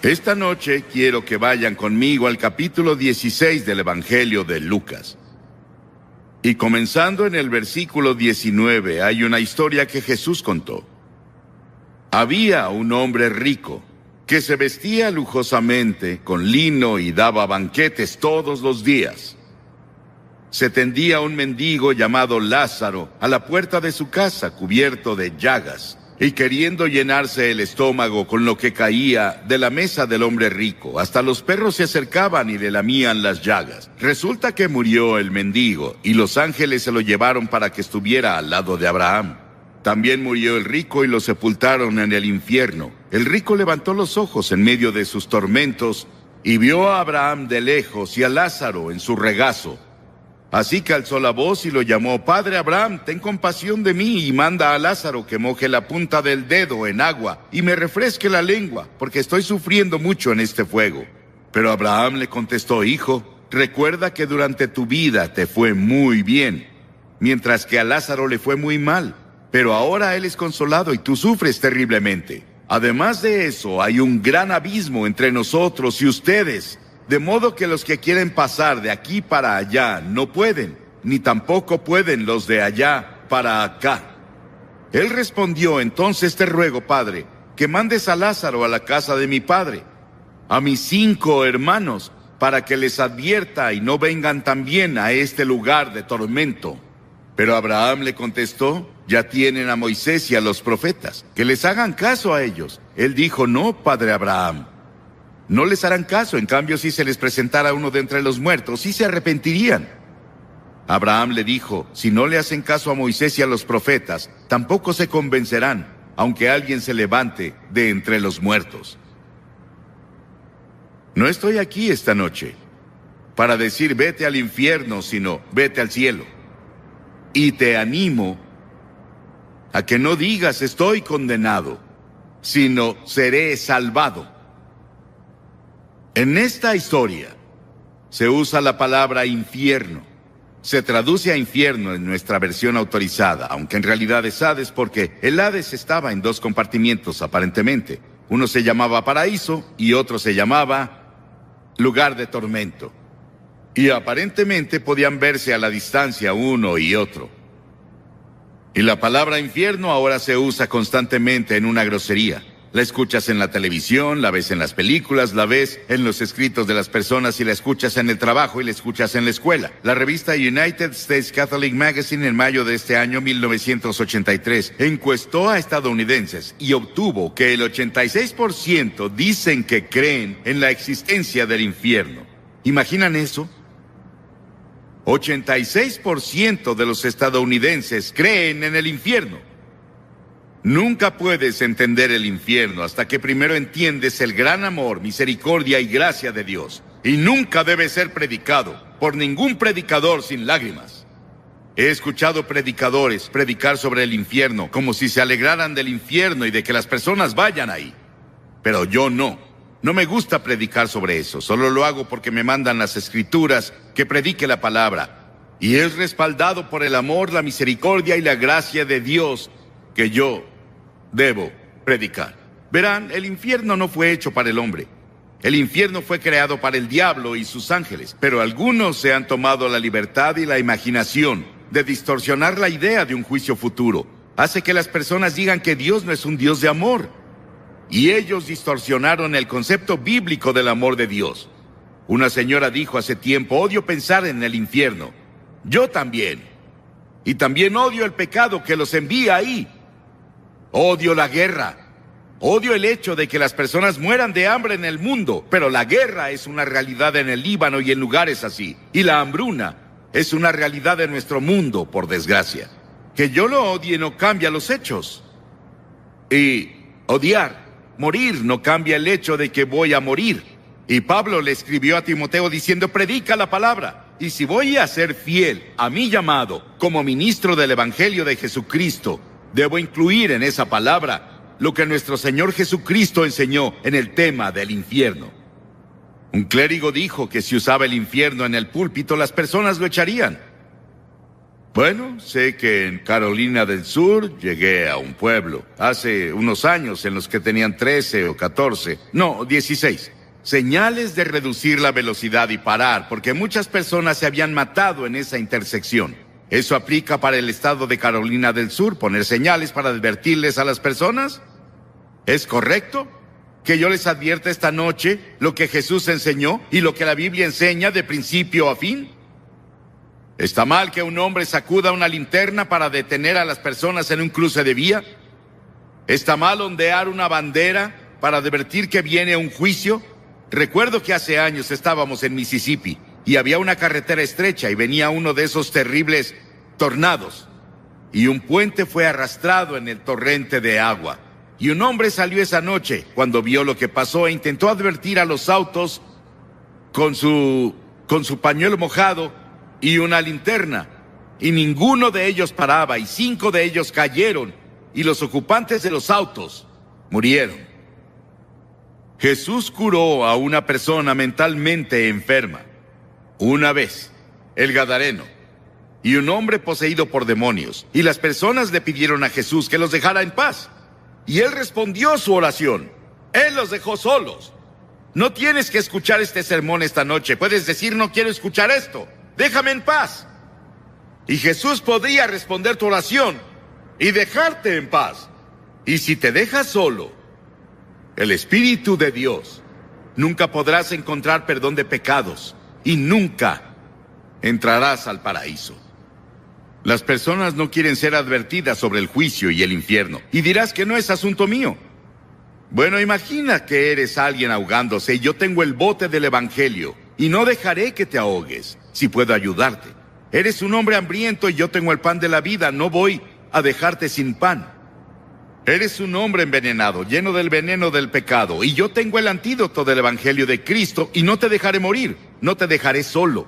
Esta noche quiero que vayan conmigo al capítulo 16 del Evangelio de Lucas. Y comenzando en el versículo 19, hay una historia que Jesús contó. Había un hombre rico que se vestía lujosamente con lino y daba banquetes todos los días. Se tendía un mendigo llamado Lázaro a la puerta de su casa, cubierto de llagas, y queriendo llenarse el estómago con lo que caía de la mesa del hombre rico, hasta los perros se acercaban y le lamían las llagas. Resulta que murió el mendigo, y los ángeles se lo llevaron para que estuviera al lado de Abraham. También murió el rico y lo sepultaron en el infierno. El rico levantó los ojos en medio de sus tormentos y vio a Abraham de lejos y a Lázaro en su regazo. Así que alzó la voz y lo llamó: Padre Abraham, ten compasión de mí y manda a Lázaro que moje la punta del dedo en agua y me refresque la lengua, porque estoy sufriendo mucho en este fuego. Pero Abraham le contestó: Hijo, recuerda que durante tu vida te fue muy bien, mientras que a Lázaro le fue muy mal. Pero ahora él es consolado y tú sufres terriblemente. Además de eso, hay un gran abismo entre nosotros y ustedes, de modo que los que quieren pasar de aquí para allá no pueden, ni tampoco pueden los de allá para acá. Él respondió: Entonces te ruego, Padre, que mandes a Lázaro a la casa de mi padre, a mis 5 hermanos, para que les advierta y no vengan también a este lugar de tormento. Pero Abraham le contestó: Ya tienen a Moisés y a los profetas, que les hagan caso a ellos. Él dijo: No, Padre Abraham. No les harán caso, en cambio si se les presentara uno de entre los muertos, sí se arrepentirían. Abraham le dijo: Si no le hacen caso a Moisés y a los profetas, tampoco se convencerán, aunque alguien se levante de entre los muertos. No estoy aquí esta noche para decir vete al infierno, sino vete al cielo. Y te animo a que no digas estoy condenado, sino seré salvado. En esta historia se usa la palabra infierno. Se traduce a infierno en nuestra versión autorizada, aunque en realidad es Hades, porque el Hades estaba en 2 compartimientos aparentemente. Uno se llamaba paraíso y otro se llamaba lugar de tormento. Y aparentemente podían verse a la distancia uno y otro. Y la palabra infierno ahora se usa constantemente en una grosería. La escuchas en la televisión, la ves en las películas, la ves en los escritos de las personas y la escuchas en el trabajo y la escuchas en la escuela. La revista United States Catholic Magazine en mayo de este año 1983 encuestó a estadounidenses y obtuvo que el 86% dicen que creen en la existencia del infierno. ¿Imaginan eso? 86% de los estadounidenses creen en el infierno. Nunca puedes entender el infierno hasta que primero entiendes el gran amor, misericordia y gracia de Dios. Y nunca debe ser predicado por ningún predicador sin lágrimas. He escuchado predicadores predicar sobre el infierno como si se alegraran del infierno y de que las personas vayan ahí. Pero yo no. No me gusta predicar sobre eso. Solo lo hago porque me mandan las escrituras que predique la palabra. Y es respaldado por el amor, la misericordia y la gracia de Dios que yo debo predicar. Verán, el infierno no fue hecho para el hombre. El infierno fue creado para el diablo y sus ángeles. Pero algunos se han tomado la libertad y la imaginación de distorsionar la idea de un juicio futuro. Hace que las personas digan que Dios no es un Dios de amor. Y ellos distorsionaron el concepto bíblico del amor de Dios. Una señora dijo hace tiempo: odio pensar en el infierno. Yo también. Y también odio el pecado que los envía ahí. Odio la guerra. Odio el hecho de que las personas mueran de hambre en el mundo, pero la guerra es una realidad en el Líbano y en lugares así. Y la hambruna es una realidad de nuestro mundo, por desgracia. Que yo lo odie no cambia los hechos. Y odiar, morir, no cambia el hecho de que voy a morir. Y Pablo le escribió a Timoteo diciendo: predica la palabra. Y si voy a ser fiel a mi llamado como ministro del Evangelio de Jesucristo, debo incluir en esa palabra lo que nuestro Señor Jesucristo enseñó en el tema del infierno. Un clérigo dijo que si usaba el infierno en el púlpito, las personas lo echarían. Bueno, sé que en Carolina del Sur llegué a un pueblo hace unos años en los que tenían 13 o 14, no, 16. Señales de reducir la velocidad y parar, porque muchas personas se habían matado en esa intersección. ¿Eso aplica para el estado de Carolina del Sur, poner señales para advertirles a las personas? ¿Es correcto que yo les advierta esta noche lo que Jesús enseñó y lo que la Biblia enseña de principio a fin? ¿Está mal que un hombre sacuda una linterna para detener a las personas en un cruce de vía? ¿Está mal ondear una bandera para advertir que viene un juicio? Recuerdo que hace años estábamos en Mississippi y había una carretera estrecha y venía uno de esos terribles tornados. Y un puente fue arrastrado en el torrente de agua. Y un hombre salió esa noche cuando vio lo que pasó e intentó advertir a los autos con su pañuelo mojado y una linterna, y ninguno de ellos paraba, y 5 de ellos cayeron, y los ocupantes de los autos murieron. Jesús curó a una persona mentalmente enferma. Una vez, el Gadareno, y un hombre poseído por demonios, y las personas le pidieron a Jesús que los dejara en paz, y él respondió su oración. Él los dejó solos. No tienes que escuchar este sermón esta noche, puedes decir no quiero escuchar esto. Déjame en paz. Y Jesús podría responder tu oración y dejarte en paz. Y si te dejas solo, el Espíritu de Dios, nunca podrás encontrar perdón de pecados y nunca entrarás al paraíso. Las personas no quieren ser advertidas sobre el juicio y el infierno, y dirás que no es asunto mío. Bueno, imagina que eres alguien ahogándose y yo tengo el bote del Evangelio, y no dejaré que te ahogues. Si puedo ayudarte. Eres un hombre hambriento y yo tengo el pan de la vida, no voy a dejarte sin pan. Eres un hombre envenenado, lleno del veneno del pecado, y yo tengo el antídoto del Evangelio de Cristo y no te dejaré morir, no te dejaré solo.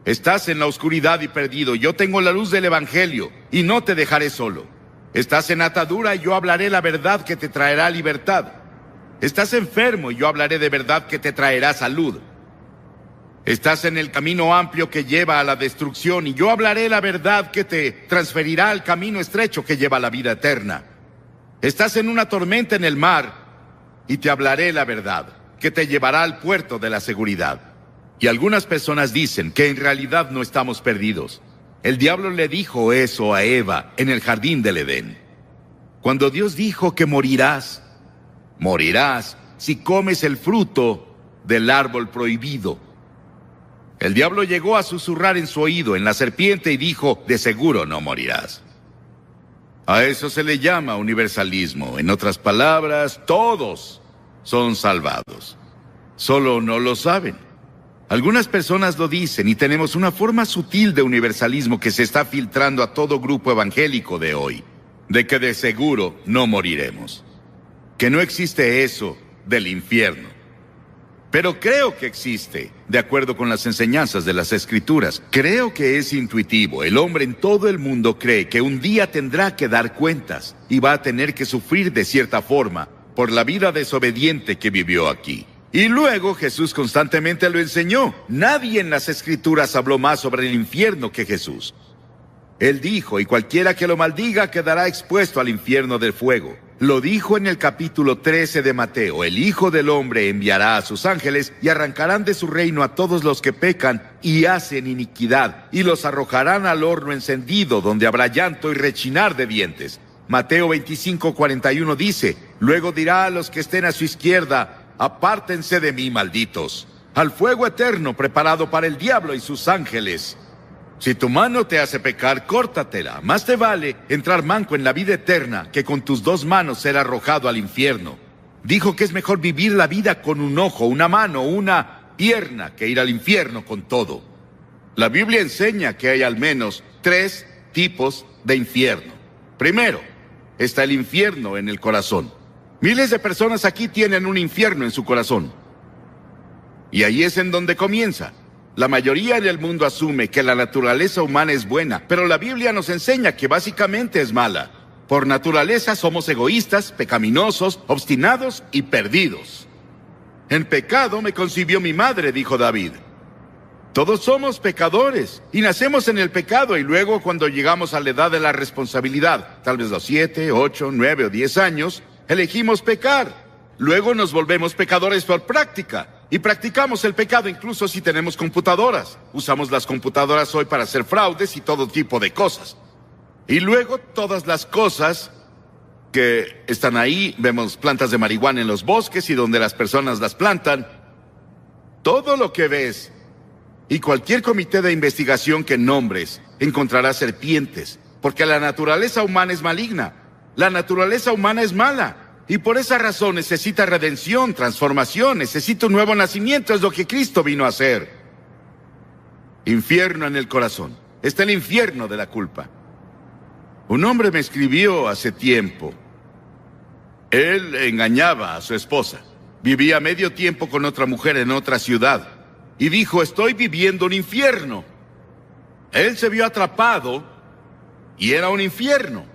Estás en la oscuridad y perdido, yo tengo la luz del Evangelio y no te dejaré solo. Estás en atadura y yo hablaré la verdad que te traerá libertad. Estás enfermo y yo hablaré de verdad que te traerá salud. Estás en el camino amplio que lleva a la destrucción y yo hablaré la verdad que te transferirá al camino estrecho que lleva a la vida eterna. Estás en una tormenta en el mar y te hablaré la verdad que te llevará al puerto de la seguridad. Y algunas personas dicen que en realidad no estamos perdidos. El diablo le dijo eso a Eva en el jardín del Edén. Cuando Dios dijo que morirás si comes el fruto del árbol prohibido. El diablo llegó a susurrar en su oído en la serpiente y dijo, de seguro no morirás. A eso se le llama universalismo. En otras palabras, todos son salvados. Solo no lo saben. Algunas personas lo dicen y tenemos una forma sutil de universalismo que se está filtrando a todo grupo evangélico de hoy, de que de seguro no moriremos. Que no existe eso del infierno. Pero creo que existe, de acuerdo con las enseñanzas de las Escrituras. Creo que es intuitivo. El hombre en todo el mundo cree que un día tendrá que dar cuentas y va a tener que sufrir de cierta forma por la vida desobediente que vivió aquí. Y luego Jesús constantemente lo enseñó. Nadie en las Escrituras habló más sobre el infierno que Jesús. Él dijo, y cualquiera que lo maldiga quedará expuesto al infierno del fuego. Lo dijo en el capítulo 13 de Mateo. El Hijo del Hombre enviará a sus ángeles y arrancarán de su reino a todos los que pecan y hacen iniquidad, y los arrojarán al horno encendido, donde habrá llanto y rechinar de dientes. Mateo 25:41 dice, luego dirá a los que estén a su izquierda, apártense de mí, malditos, al fuego eterno preparado para el diablo y sus ángeles. Si tu mano te hace pecar, córtatela. Más te vale entrar manco en la vida eterna que con tus 2 manos ser arrojado al infierno. Dijo que es mejor vivir la vida con un ojo, una mano, una pierna, que ir al infierno con todo. La Biblia enseña que hay al menos 3 tipos de infierno. Primero, está el infierno en el corazón. Miles de personas aquí tienen un infierno en su corazón. Y ahí es en donde comienza. La mayoría en el mundo asume que la naturaleza humana es buena, pero la Biblia nos enseña que básicamente es mala. Por naturaleza somos egoístas, pecaminosos, obstinados y perdidos. En pecado me concibió mi madre, dijo David. Todos somos pecadores y nacemos en el pecado, y luego cuando llegamos a la edad de la responsabilidad, tal vez los 7, 8, 9 o 10 años, elegimos pecar. Luego nos volvemos pecadores por práctica y practicamos el pecado incluso si tenemos computadoras. Usamos las computadoras hoy para hacer fraudes y todo tipo de cosas. Y luego todas las cosas que están ahí, vemos plantas de marihuana en los bosques y donde las personas las plantan. Todo lo que ves y cualquier comité de investigación que nombres encontrará serpientes, porque la naturaleza humana es maligna. La naturaleza humana es mala y por esa razón necesita redención, transformación, necesita un nuevo nacimiento. Es lo que Cristo vino a hacer. Infierno en el corazón. Está el infierno de la culpa. Un hombre me escribió hace tiempo. Él engañaba a su esposa. Vivía medio tiempo con otra mujer en otra ciudad. Y dijo, estoy viviendo un infierno. Él se vio atrapado y era un infierno.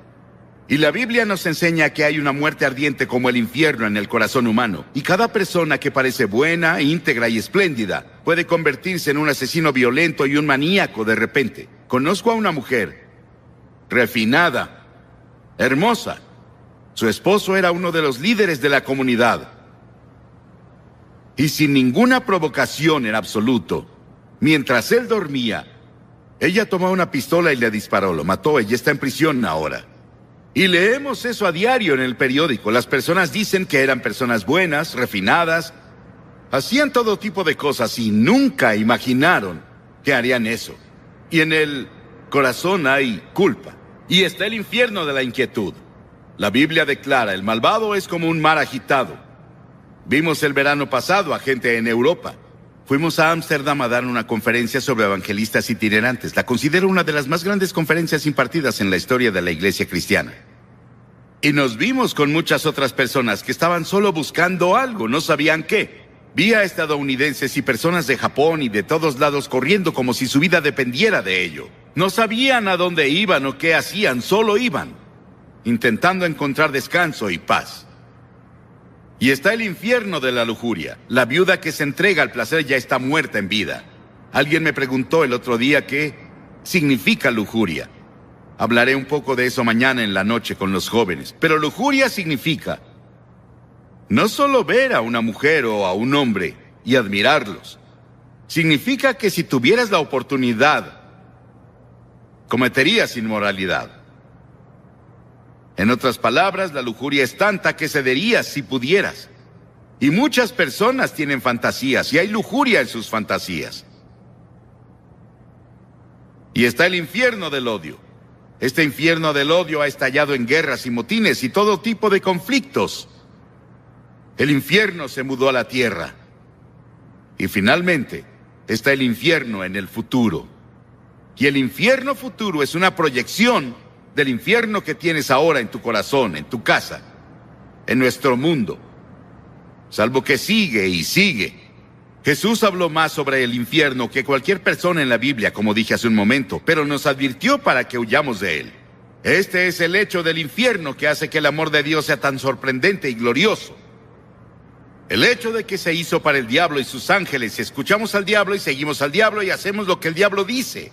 Y la Biblia nos enseña que hay una muerte ardiente como el infierno en el corazón humano. Y cada persona que parece buena, íntegra y espléndida puede convertirse en un asesino violento y un maníaco de repente. Conozco a una mujer refinada, hermosa. Su esposo era uno de los líderes de la comunidad. Y sin ninguna provocación en absoluto, mientras él dormía, ella tomó una pistola y le disparó, lo mató. Ella está en prisión ahora. Y leemos eso a diario en el periódico. Las personas dicen que eran personas buenas, refinadas, hacían todo tipo de cosas y nunca imaginaron que harían eso. Y en el corazón hay culpa. Y está el infierno de la inquietud. La Biblia declara, el malvado es como un mar agitado. Vimos el verano pasado a gente en Europa. Fuimos a Ámsterdam a dar una conferencia sobre evangelistas itinerantes. La considero una de las más grandes conferencias impartidas en la historia de la iglesia cristiana. Y nos vimos con muchas otras personas que estaban solo buscando algo, no sabían qué. Vi a estadounidenses y personas de Japón y de todos lados corriendo como si su vida dependiera de ello. No sabían a dónde iban o qué hacían, solo iban, intentando encontrar descanso y paz. Y está el infierno de la lujuria. La viuda que se entrega al placer ya está muerta en vida. Alguien me preguntó el otro día qué significa lujuria. Hablaré un poco de eso mañana en la noche con los jóvenes. Pero lujuria significa no solo ver a una mujer o a un hombre y admirarlos. Significa que si tuvieras la oportunidad, cometerías inmoralidad. En otras palabras, la lujuria es tanta que cederías si pudieras. Y muchas personas tienen fantasías y hay lujuria en sus fantasías. Y está el infierno del odio. Este infierno del odio ha estallado en guerras y motines y todo tipo de conflictos. El infierno se mudó a la tierra. Y finalmente, está el infierno en el futuro. Y el infierno futuro es una proyección del infierno que tienes ahora en tu corazón, en tu casa, en nuestro mundo. Salvo que sigue y sigue. Jesús habló más sobre el infierno que cualquier persona en la Biblia, como dije hace un momento, pero nos advirtió para que huyamos de él. Este es el hecho del infierno que hace que el amor de Dios sea tan sorprendente y glorioso. El hecho de que se hizo para el diablo y sus ángeles, y escuchamos al diablo y seguimos al diablo y hacemos lo que el diablo dice.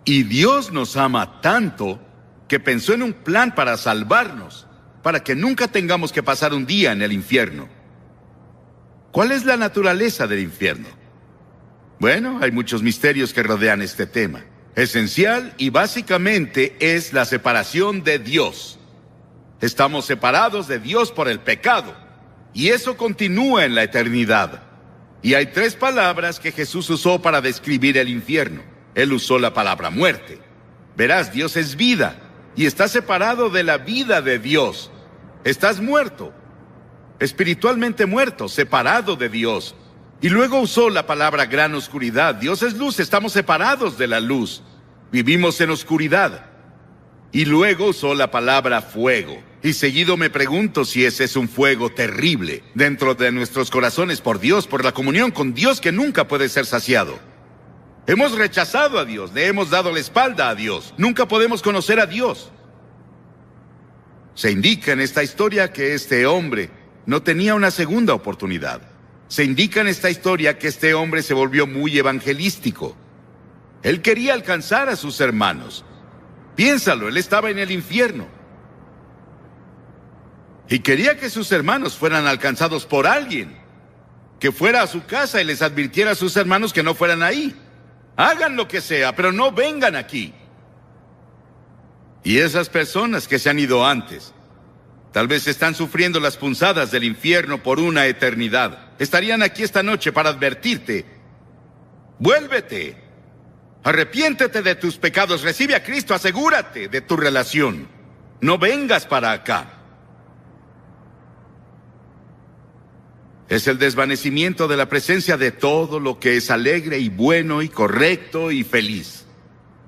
Y Dios nos ama tanto que pensó en un plan para salvarnos, para que nunca tengamos que pasar un día en el infierno. ¿Cuál es la naturaleza del infierno? Bueno, hay muchos misterios que rodean este tema. Esencial y básicamente es la separación de Dios. Estamos separados de Dios por el pecado, y eso continúa en la eternidad. Y hay 3 palabras que Jesús usó para describir el infierno. Él usó la palabra muerte. Verás, Dios es vida, y estás separado de la vida de Dios. Estás muerto, espiritualmente muerto, separado de Dios. Y luego usó la palabra gran oscuridad. Dios es luz, estamos separados de la luz. Vivimos en oscuridad. Y luego usó la palabra fuego. Y seguido me pregunto si ese es un fuego terrible dentro de nuestros corazones por Dios, por la comunión con Dios que nunca puede ser saciado. Hemos rechazado a Dios, le hemos dado la espalda a Dios. Nunca podemos conocer a Dios. Se indica en esta historia que este hombre no tenía una segunda oportunidad. Se indica en esta historia que este hombre se volvió muy evangelístico. Él quería alcanzar a sus hermanos. Piénsalo, él estaba en el infierno. Y quería que sus hermanos fueran alcanzados por alguien. Que fuera a su casa y les advirtiera a sus hermanos que no fueran ahí. Hagan lo que sea, pero no vengan aquí. Y esas personas que se han ido antes, tal vez están sufriendo las punzadas del infierno por una eternidad. Estarían aquí esta noche para advertirte. Vuélvete. Arrepiéntete de tus pecados. Recibe a Cristo. Asegúrate de tu relación. No vengas para acá. Es el desvanecimiento de la presencia de todo lo que es alegre y bueno y correcto y feliz.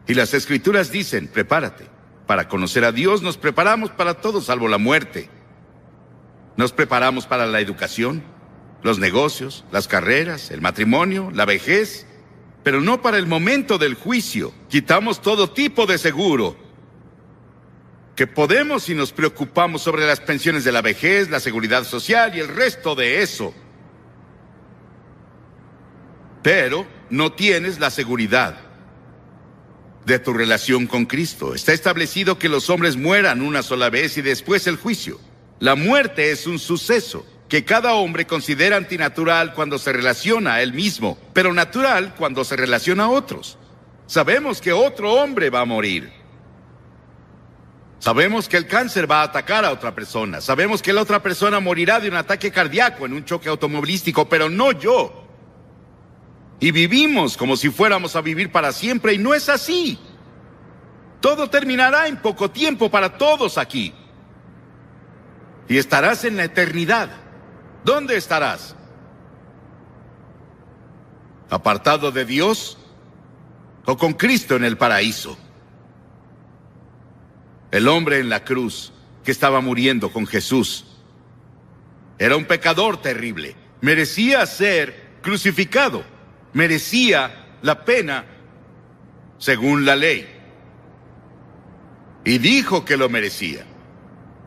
Y las Escrituras dicen, prepárate. Para conocer a Dios nos preparamos para todo salvo la muerte. Nos preparamos para la educación, los negocios, las carreras, el matrimonio, la vejez, pero no para el momento del juicio. Quitamos todo tipo de seguro que podemos si nos preocupamos sobre las pensiones de la vejez, la seguridad social y el resto de eso. Pero no tienes la seguridad de tu relación con Cristo. Está establecido que los hombres mueran una sola vez y después el juicio. La muerte es un suceso que cada hombre considera antinatural cuando se relaciona a él mismo, pero natural cuando se relaciona a otros. Sabemos que otro hombre va a morir. Sabemos que el cáncer va a atacar a otra persona. Sabemos que la otra persona morirá de un ataque cardíaco en un choque automovilístico, pero no yo. Y vivimos como si fuéramos a vivir para siempre, y no es así. Todo terminará en poco tiempo para todos aquí. Y estarás en la eternidad. ¿Dónde estarás? ¿Apartado de Dios o con Cristo en el paraíso? El hombre en la cruz que estaba muriendo con Jesús era un pecador terrible. Merecía ser crucificado. Merecía la pena según la ley. Y dijo que lo merecía.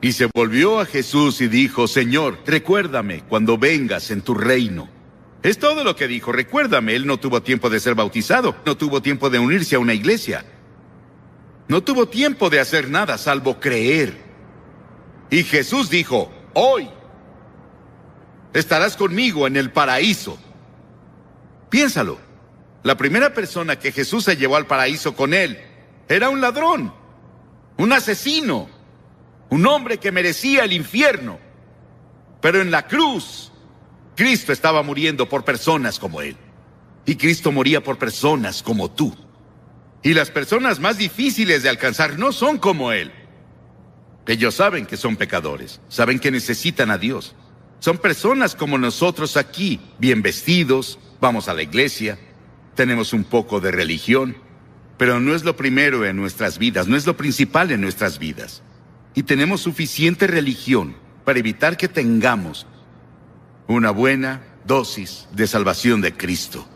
Y se volvió a Jesús y dijo, Señor, recuérdame cuando vengas en tu reino. Es todo lo que dijo, recuérdame. Él no tuvo tiempo de ser bautizado, no tuvo tiempo de unirse a una iglesia. No tuvo tiempo de hacer nada salvo creer. Y Jesús dijo, hoy estarás conmigo en el paraíso. Piénsalo. La primera persona que Jesús se llevó al paraíso con él era un ladrón, un asesino, un hombre que merecía el infierno. Pero en la cruz, Cristo estaba muriendo por personas como él. Y Cristo moría por personas como tú. Y las personas más difíciles de alcanzar no son como él. Ellos saben que son pecadores, saben que necesitan a Dios. Son personas como nosotros aquí, bien vestidos, vamos a la iglesia, tenemos un poco de religión, pero no es lo primero en nuestras vidas, no es lo principal en nuestras vidas. Y tenemos suficiente religión para evitar que tengamos una buena dosis de salvación de Cristo.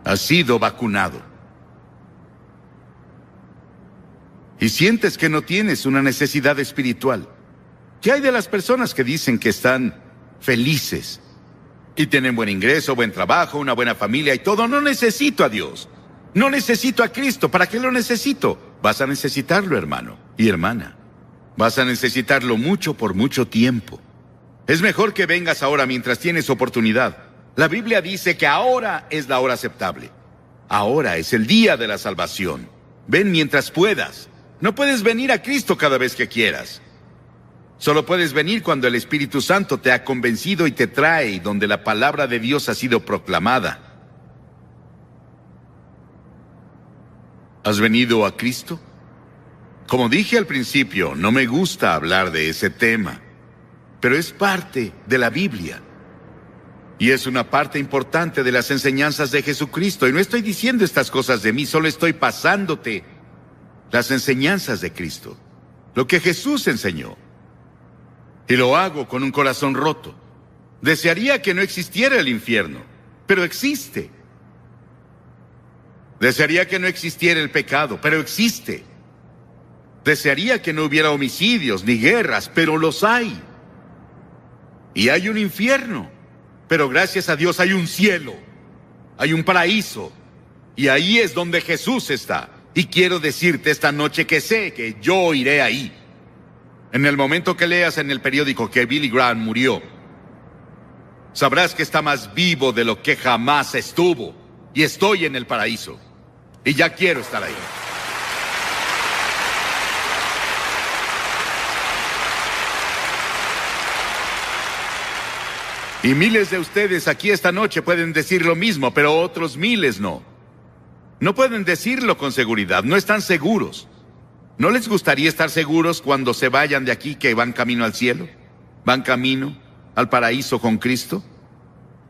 Has sido vacunado. Y sientes que no tienes una necesidad espiritual. ¿Qué hay de las personas que dicen que están felices y tienen buen ingreso, buen trabajo, una buena familia y todo? No necesito a Dios. No necesito a Cristo. ¿Para qué lo necesito? Vas a necesitarlo, hermano y hermana. Vas a necesitarlo mucho por mucho tiempo. Es mejor que vengas ahora mientras tienes oportunidad. La Biblia dice que ahora es la hora aceptable. Ahora es el día de la salvación. Ven mientras puedas. No puedes venir a Cristo cada vez que quieras. Solo puedes venir cuando el Espíritu Santo te ha convencido y te trae, y donde la palabra de Dios ha sido proclamada. ¿Has venido a Cristo? Como dije al principio, no me gusta hablar de ese tema, pero es parte de la Biblia. Y es una parte importante de las enseñanzas de Jesucristo. Y no estoy diciendo estas cosas de mí, solo estoy pasándote las enseñanzas de Cristo. Lo que Jesús enseñó. Y lo hago con un corazón roto. Desearía que no existiera el infierno, pero existe. Desearía que no existiera el pecado, pero existe. Desearía que no hubiera homicidios ni guerras, pero los hay. Y hay un infierno. Pero gracias a Dios hay un cielo. Hay un paraíso. Y ahí es donde Jesús está. Y quiero decirte esta noche que sé que yo iré ahí. En el momento que leas en el periódico que Billy Graham murió, sabrás que está más vivo de lo que jamás estuvo. Y estoy en el paraíso. Y ya quiero estar ahí. Y miles de ustedes aquí esta noche pueden decir lo mismo, pero otros miles no. No pueden decirlo con seguridad, no están seguros. ¿No les gustaría estar seguros cuando se vayan de aquí que van camino al cielo? ¿Van camino al paraíso con Cristo?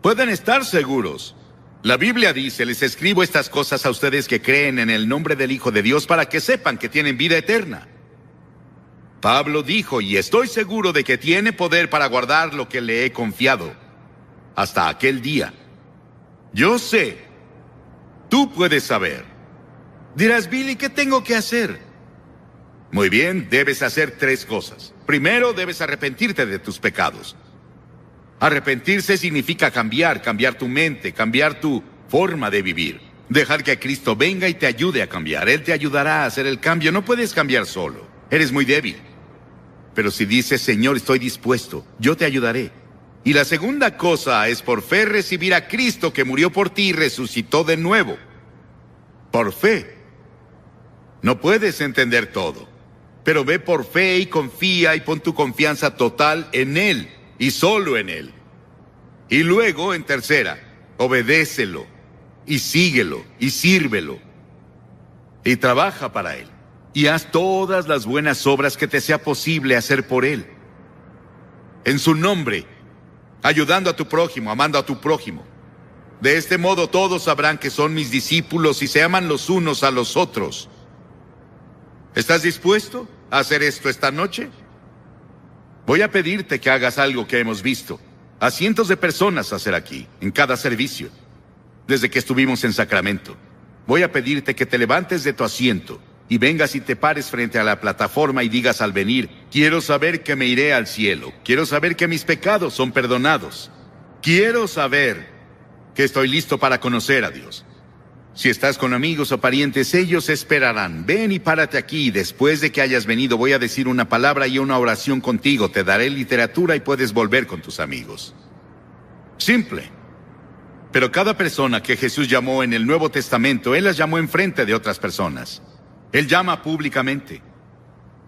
Pueden estar seguros. La Biblia dice, les escribo estas cosas a ustedes que creen en el nombre del Hijo de Dios para que sepan que tienen vida eterna. Pablo dijo, y estoy seguro de que tiene poder para guardar lo que le he confiado hasta aquel día. Yo sé. Tú puedes saber. Dirás, Billy, ¿qué tengo que hacer? Muy bien, debes hacer 3 cosas. Primero, debes arrepentirte de tus pecados. Arrepentirse significa cambiar tu mente, cambiar tu forma de vivir. Dejar que Cristo venga y te ayude a cambiar. Él te ayudará a hacer el cambio. No puedes cambiar solo. Eres muy débil. Pero si dices, Señor, estoy dispuesto, yo te ayudaré. Y la segunda cosa es por fe recibir a Cristo que murió por ti y resucitó de nuevo. Por fe. No puedes entender todo, pero ve por fe y confía y pon tu confianza total en Él y solo en Él. Y luego, en tercera, obedécelo y síguelo y sírvelo y trabaja para Él. Y haz todas las buenas obras que te sea posible hacer por Él. En su nombre, ayudando a tu prójimo, amando a tu prójimo. De este modo todos sabrán que son mis discípulos y se aman los unos a los otros. ¿Estás dispuesto a hacer esto esta noche? Voy a pedirte que hagas algo que hemos visto a cientos de personas hacer aquí, en cada servicio, desde que estuvimos en Sacramento. Voy a pedirte que te levantes de tu asiento y vengas y te pares frente a la plataforma y digas al venir, quiero saber que me iré al cielo, quiero saber que mis pecados son perdonados, quiero saber que estoy listo para conocer a Dios. Si estás con amigos o parientes, ellos esperarán. Ven y párate aquí, y después de que hayas venido voy a decir una palabra y una oración contigo, te daré literatura y puedes volver con tus amigos. Simple. Pero cada persona que Jesús llamó en el Nuevo Testamento, Él las llamó enfrente de otras personas. Él llama públicamente.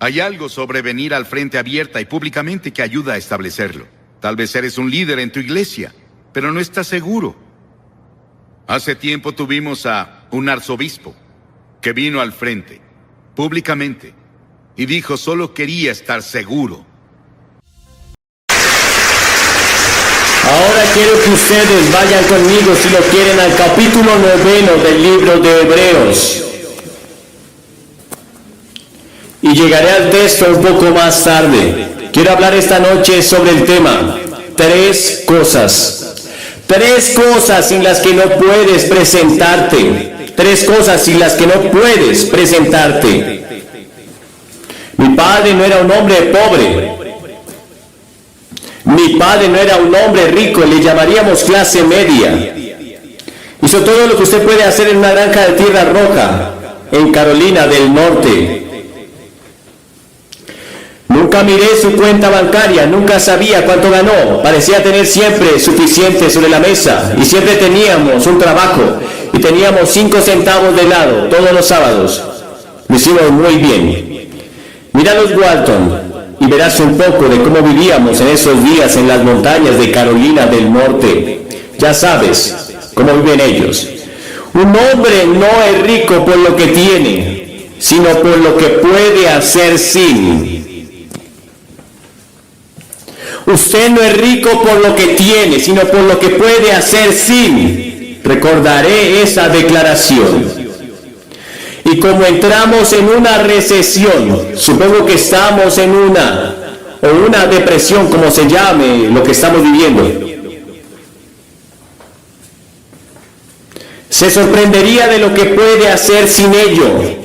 Hay algo sobre venir al frente abierta y públicamente que ayuda a establecerlo. Tal vez eres un líder en tu iglesia, pero no estás seguro. Hace tiempo tuvimos a un arzobispo que vino al frente, públicamente, y dijo, solo quería estar seguro. Ahora quiero que ustedes vayan conmigo, si lo quieren, al capítulo 9 del libro de Hebreos. Y llegaré al texto un poco más tarde. Quiero hablar esta noche sobre el tema 3 cosas. 3 cosas sin las que no puedes presentarte. 3 cosas sin las que no puedes presentarte. Mi padre no era un hombre pobre. Mi padre no era un hombre rico, le llamaríamos clase media. Hizo todo lo que usted puede hacer en una granja de tierra roja, en Carolina del Norte. Nunca miré su cuenta bancaria, nunca sabía cuánto ganó. Parecía tener siempre suficiente sobre la mesa y siempre teníamos un trabajo y teníamos 5 centavos de helado todos los sábados. Lo hicimos muy bien. Mira los Walton y verás un poco de cómo vivíamos en esos días en las montañas de Carolina del Norte. Ya sabes cómo viven ellos. Un hombre no es rico por lo que tiene, sino por lo que puede hacer sin. Usted no es rico por lo que tiene, sino por lo que puede hacer sin. Recordaré esa declaración. Y como entramos en una recesión, supongo que estamos en una depresión, como se llame lo que estamos viviendo, se sorprendería de lo que puede hacer sin ello.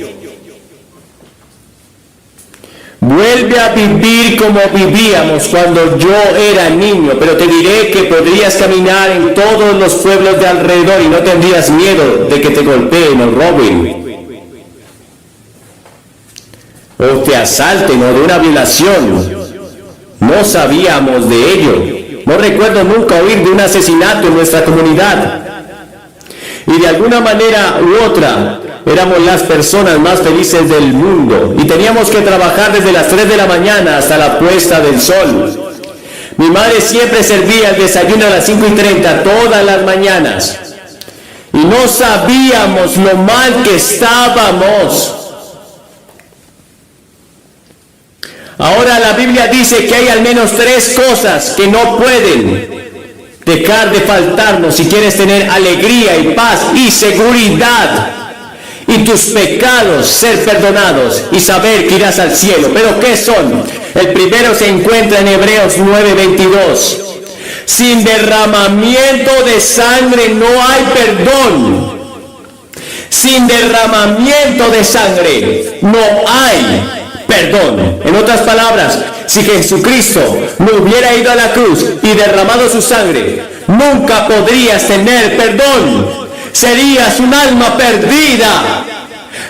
vuelve a vivir como vivíamos cuando yo era niño, pero te diré que podrías caminar en todos los pueblos de alrededor y no tendrías miedo de que te golpeen o roben, o te asalten, o de una violación. No sabíamos de ello. No recuerdo nunca oír de un asesinato en nuestra comunidad. Y de alguna manera u otra, éramos las personas más felices del mundo. Y teníamos que trabajar desde las 3 de la mañana hasta la puesta del sol. Mi madre siempre servía el desayuno a las 5:30 todas las mañanas. Y no sabíamos lo mal que estábamos. Ahora la Biblia dice que hay al menos 3 cosas que no pueden dejar de faltarnos si quieres tener alegría y paz y seguridad y tus pecados ser perdonados y saber que irás al cielo. ¿Pero qué son? El primero se encuentra en Hebreos 9:22. Sin derramamiento de sangre no hay perdón. Sin derramamiento de sangre no hay perdón. En otras palabras, si Jesucristo no hubiera ido a la cruz y derramado su sangre, nunca podrías tener perdón. Serías un alma perdida.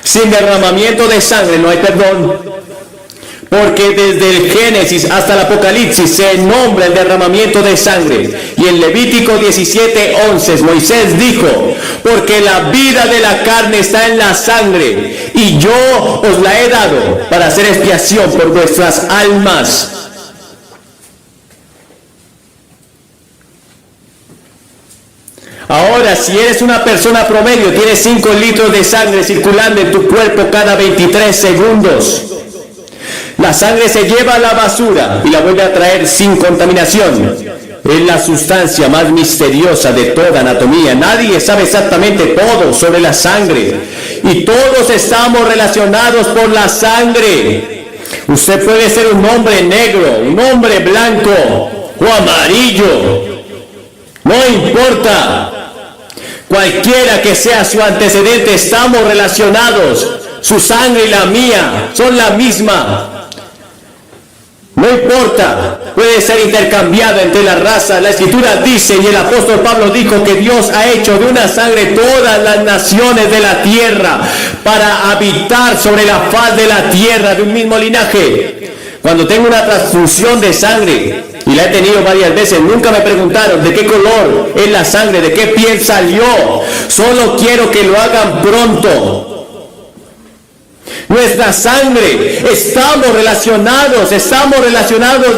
Sin derramamiento de sangre no hay perdón. Porque desde el Génesis hasta el Apocalipsis se nombra el derramamiento de sangre. Y en Levítico 17:11 Moisés dijo: porque la vida de la carne está en la sangre, y yo os la he dado para hacer expiación por vuestras almas. Ahora, si eres una persona promedio, tienes 5 litros de sangre circulando en tu cuerpo cada 23 segundos. La sangre se lleva a la basura y la vuelve a traer sin contaminación. Es la sustancia más misteriosa de toda anatomía. Nadie sabe exactamente todo sobre la sangre. Y todos estamos relacionados por la sangre. Usted puede ser un hombre negro, un hombre blanco o amarillo. No importa. Cualquiera que sea su antecedente, estamos relacionados. Su sangre y la mía son la misma. No importa, puede ser intercambiado entre las razas. La Escritura dice, y el apóstol Pablo dijo, que Dios ha hecho de una sangre todas las naciones de la tierra para habitar sobre la faz de la tierra de un mismo linaje. Cuando tengo una transfusión de sangre, y la he tenido varias veces, nunca me preguntaron de qué color es la sangre, de qué piel salió. Solo quiero que lo hagan pronto. Nuestra sangre, estamos relacionados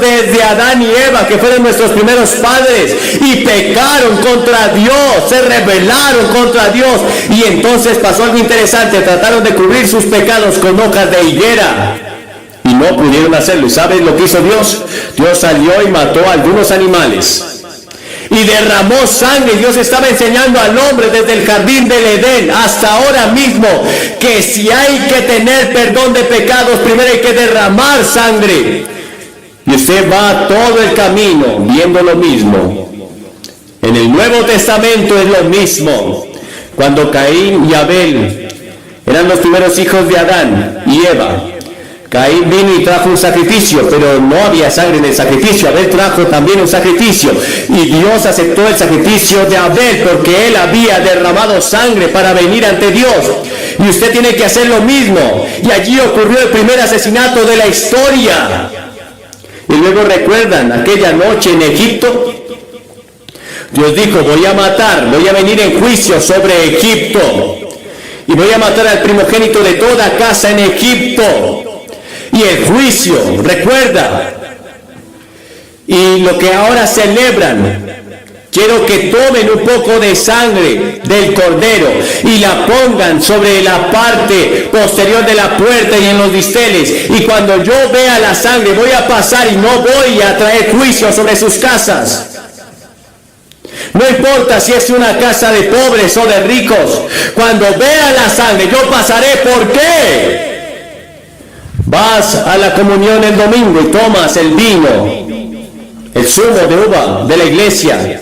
desde Adán y Eva, que fueron nuestros primeros padres, y pecaron contra Dios, se rebelaron contra Dios, y entonces pasó algo interesante. Trataron de cubrir sus pecados con hojas de higuera, y no pudieron hacerlo. ¿Y sabes lo que hizo Dios? Dios salió y mató a algunos animales y derramó sangre. Dios estaba enseñando al hombre desde el jardín del Edén hasta ahora mismo que si hay que tener perdón de pecados, primero hay que derramar sangre. Y usted va todo el camino viendo lo mismo. En el Nuevo Testamento es lo mismo. Cuando Caín y Abel eran los primeros hijos de Adán y Eva, Caín vino y trajo un sacrificio, pero no había sangre en el sacrificio. Abel trajo también un sacrificio, y Dios aceptó el sacrificio de Abel porque él había derramado sangre para venir ante Dios. Y usted tiene que hacer lo mismo. Y allí ocurrió el primer asesinato de la historia. Y luego recuerdan aquella noche en Egipto. Dios dijo: voy a venir en juicio sobre Egipto, y voy a matar al primogénito de toda casa en Egipto. Y el juicio, recuerda, y lo que ahora celebran, quiero que tomen un poco de sangre del cordero y la pongan sobre la parte posterior de la puerta y en los dinteles, y cuando yo vea la sangre voy a pasar y no voy a traer juicio sobre sus casas. No importa si es una casa de pobres o de ricos, cuando vea la sangre yo pasaré. ¿Por qué? Vas a la comunión el domingo y tomas el vino, el zumo de uva de la iglesia,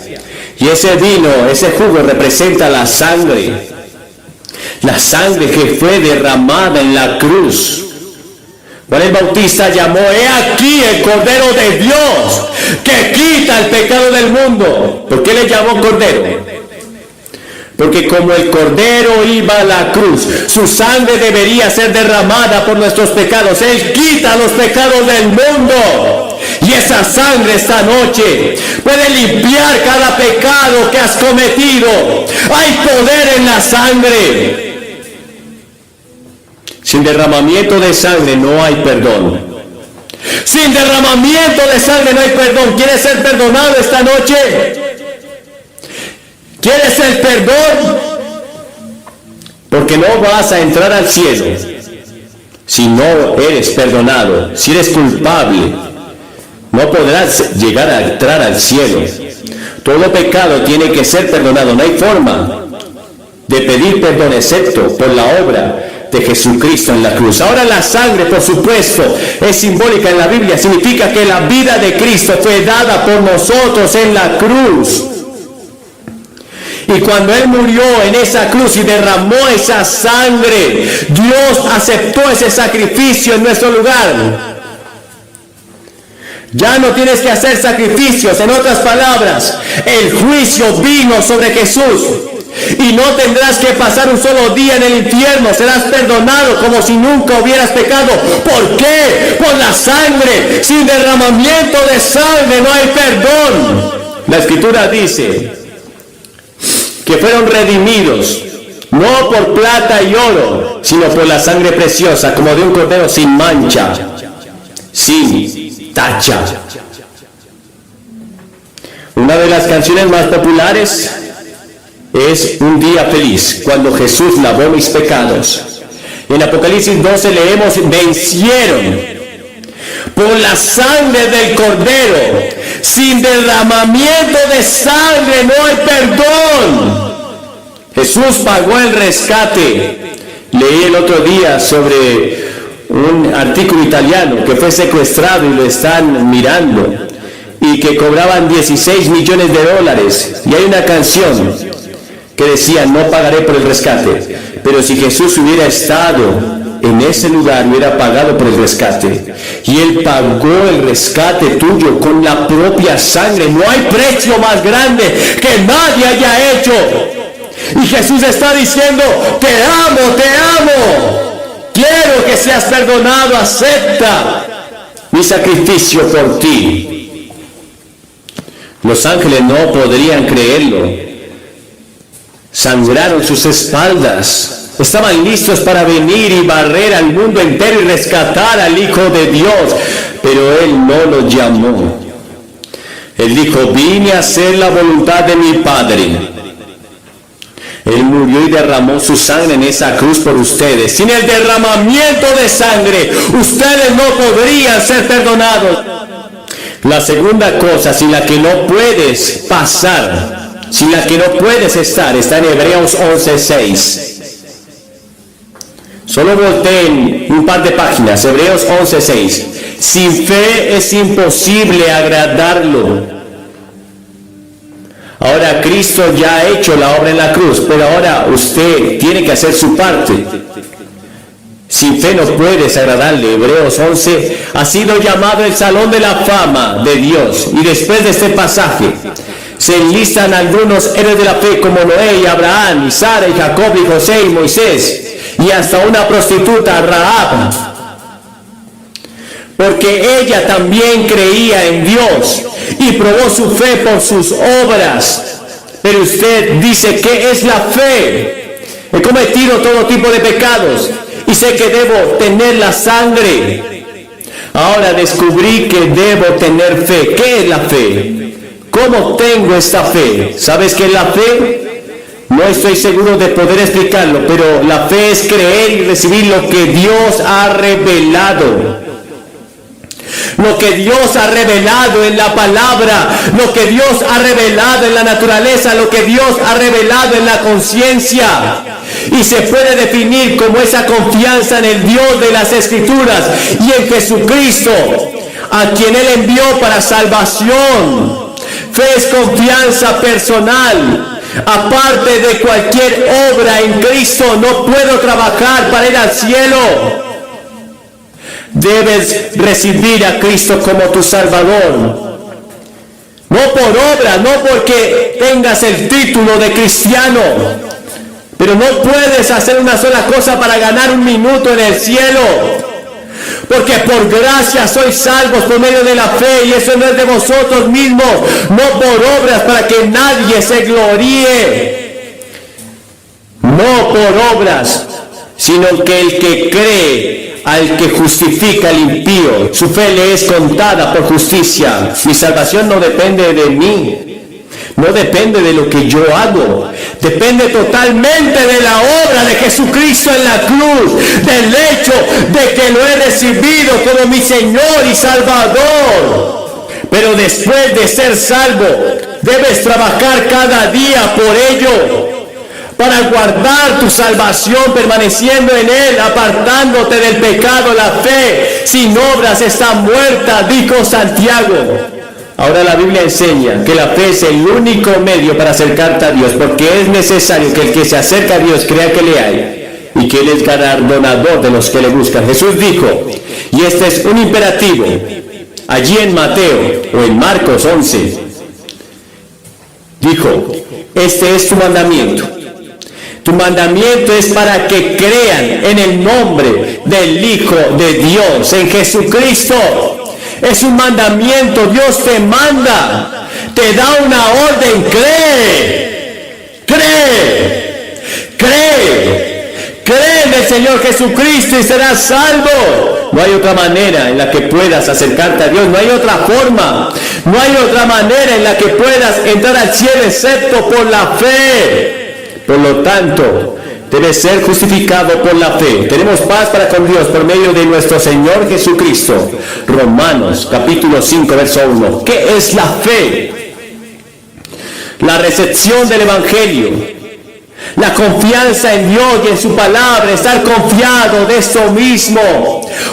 y ese vino, ese jugo representa la sangre que fue derramada en la cruz Juan el Bautista llamó: he aquí el Cordero de Dios que quita el pecado del mundo. ¿Por qué le llamó Cordero? Porque como el Cordero iba a la cruz, su sangre debería ser derramada por nuestros pecados. Él quita los pecados del mundo. Y esa sangre esta noche puede limpiar cada pecado que has cometido. Hay poder en la sangre. Sin derramamiento de sangre no hay perdón. Sin derramamiento de sangre no hay perdón. ¿Quieres ser perdonado esta noche? ¿Quieres el perdón? Porque no vas a entrar al cielo si no eres perdonado. Si eres culpable, no podrás llegar a entrar al cielo. Todo pecado tiene que ser perdonado. No hay forma de pedir perdón excepto por la obra de Jesucristo en la cruz. Ahora la sangre, por supuesto, es simbólica en la Biblia. Significa que la vida de Cristo fue dada por nosotros en la cruz. Y cuando Él murió en esa cruz y derramó esa sangre, Dios aceptó ese sacrificio en nuestro lugar. Ya no tienes que hacer sacrificios. En otras palabras, el juicio vino sobre Jesús. Y no tendrás que pasar un solo día en el infierno. Serás perdonado como si nunca hubieras pecado. ¿Por qué? Por la sangre. Sin derramamiento de sangre no hay perdón. La Escritura dice que fueron redimidos, no por plata y oro, sino por la sangre preciosa, como de un cordero sin mancha, sin tacha. Una de las canciones más populares es Un día feliz, cuando Jesús lavó mis pecados. En Apocalipsis 12 leemos: vencieron por la sangre del Cordero. Sin derramamiento de sangre no hay perdón. Jesús pagó el rescate. Leí el otro día sobre un artículo italiano que fue secuestrado y lo están mirando, y que cobraban 16 millones de dólares. Y hay una canción que decía: no pagaré por el rescate. Pero si Jesús hubiera estado en ese lugar, hubiera pagado por el rescate. Y Él pagó el rescate tuyo con la propia sangre. No hay precio más grande que nadie haya hecho. Y Jesús está diciendo: te amo, te amo. Quiero que seas perdonado. Acepta mi sacrificio por ti. Los ángeles no podrían creerlo. Sangraron sus espaldas. Estaban listos para venir y barrer al mundo entero y rescatar al Hijo de Dios. Pero Él no los llamó. Él dijo: vine a hacer la voluntad de mi Padre. Él murió y derramó su sangre en esa cruz por ustedes. Sin el derramamiento de sangre, ustedes no podrían ser perdonados. La segunda cosa sin la que no puedes pasar, sin la que no puedes estar, está en Hebreos 11:6. Solo volteen un par de páginas. Hebreos 11:6. Sin fe es imposible agradarlo. Ahora Cristo ya ha hecho la obra en la cruz, pero ahora usted tiene que hacer su parte. Sin fe no puedes agradarle. Hebreos 11 ha sido llamado el Salón de la Fama de Dios. Y después de este pasaje se enlistan algunos héroes de la fe como Noé y Abraham y Sara y Jacob y José y Moisés, y hasta una prostituta, Rahab, porque ella también creía en Dios y probó su fe por sus obras. Pero usted dice: ¿qué es la fe? He cometido todo tipo de pecados y sé que debo tener la sangre. Ahora descubrí que debo tener fe. ¿Qué es la fe? ¿Cómo tengo esta fe? ¿Sabes qué es la fe? No estoy seguro de poder explicarlo, pero la fe es creer y recibir lo que Dios ha revelado. Lo que Dios ha revelado en la palabra, lo que Dios ha revelado en la naturaleza, lo que Dios ha revelado en la conciencia. Y se puede definir como esa confianza en el Dios de las Escrituras y en Jesucristo, a quien Él envió para salvación. Fe es confianza personal. Aparte de cualquier obra en Cristo, no puedo trabajar para ir al cielo. Debes recibir a Cristo como tu Salvador. No por obra, no porque tengas el título de cristiano. Pero no puedes hacer una sola cosa para ganar un minuto en el cielo. Porque por gracia sois salvos por medio de la fe, y eso no es de vosotros mismos, no por obras para que nadie se gloríe. No por obras, sino que el que cree al que justifica al impío, su fe le es contada por justicia. Mi salvación no depende de mí. No depende de lo que yo hago, depende totalmente de la obra de Jesucristo en la cruz, del hecho de que lo he recibido como mi Señor y Salvador. Pero después de ser salvo, debes trabajar cada día por ello, para guardar tu salvación, permaneciendo en Él, apartándote del pecado. La fe sin obras está muerta, dijo Santiago. Ahora la Biblia enseña que la fe es el único medio para acercarte a Dios, porque es necesario que el que se acerca a Dios crea que le hay y que Él es galardonador de los que le buscan. Jesús dijo, y este es un imperativo, allí en Mateo o en Marcos 11, dijo, este es tu mandamiento. Tu mandamiento es para que crean en el nombre del Hijo de Dios, en Jesucristo. Es un mandamiento, Dios te manda, te da una orden, cree en el Señor Jesucristo y serás salvo. No hay otra manera en la que puedas acercarte a Dios, no hay otra forma, no hay otra manera en la que puedas entrar al cielo excepto por la fe. Por lo tanto, debe ser justificado por la fe. Tenemos paz para con Dios por medio de nuestro Señor Jesucristo. Romanos capítulo 5 verso 1. ¿Qué es la fe? La recepción del Evangelio, la confianza en Dios y en su palabra, estar confiado de esto mismo,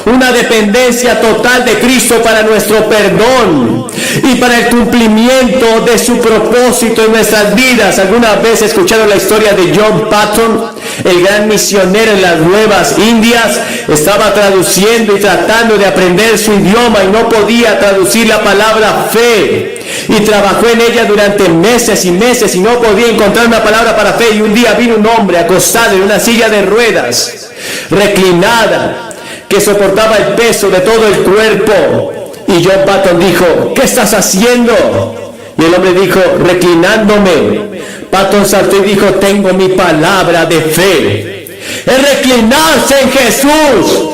una dependencia total de Cristo para nuestro perdón y para el cumplimiento de su propósito en nuestras vidas. ¿Alguna vez escucharon la historia de John Patton, el gran misionero en las Nuevas Indias? Estaba traduciendo y tratando de aprender su idioma y no podía traducir la palabra fe. Y trabajó en ella durante meses y meses y no podía encontrar una palabra para fe. Y un día vino un hombre acostado en una silla de ruedas, reclinada, que soportaba el peso de todo el cuerpo. Y John Patton dijo, ¿qué estás haciendo? Y el hombre dijo, reclinándome. Patton saltó y dijo, tengo mi palabra de fe. Es reclinarse en Jesús.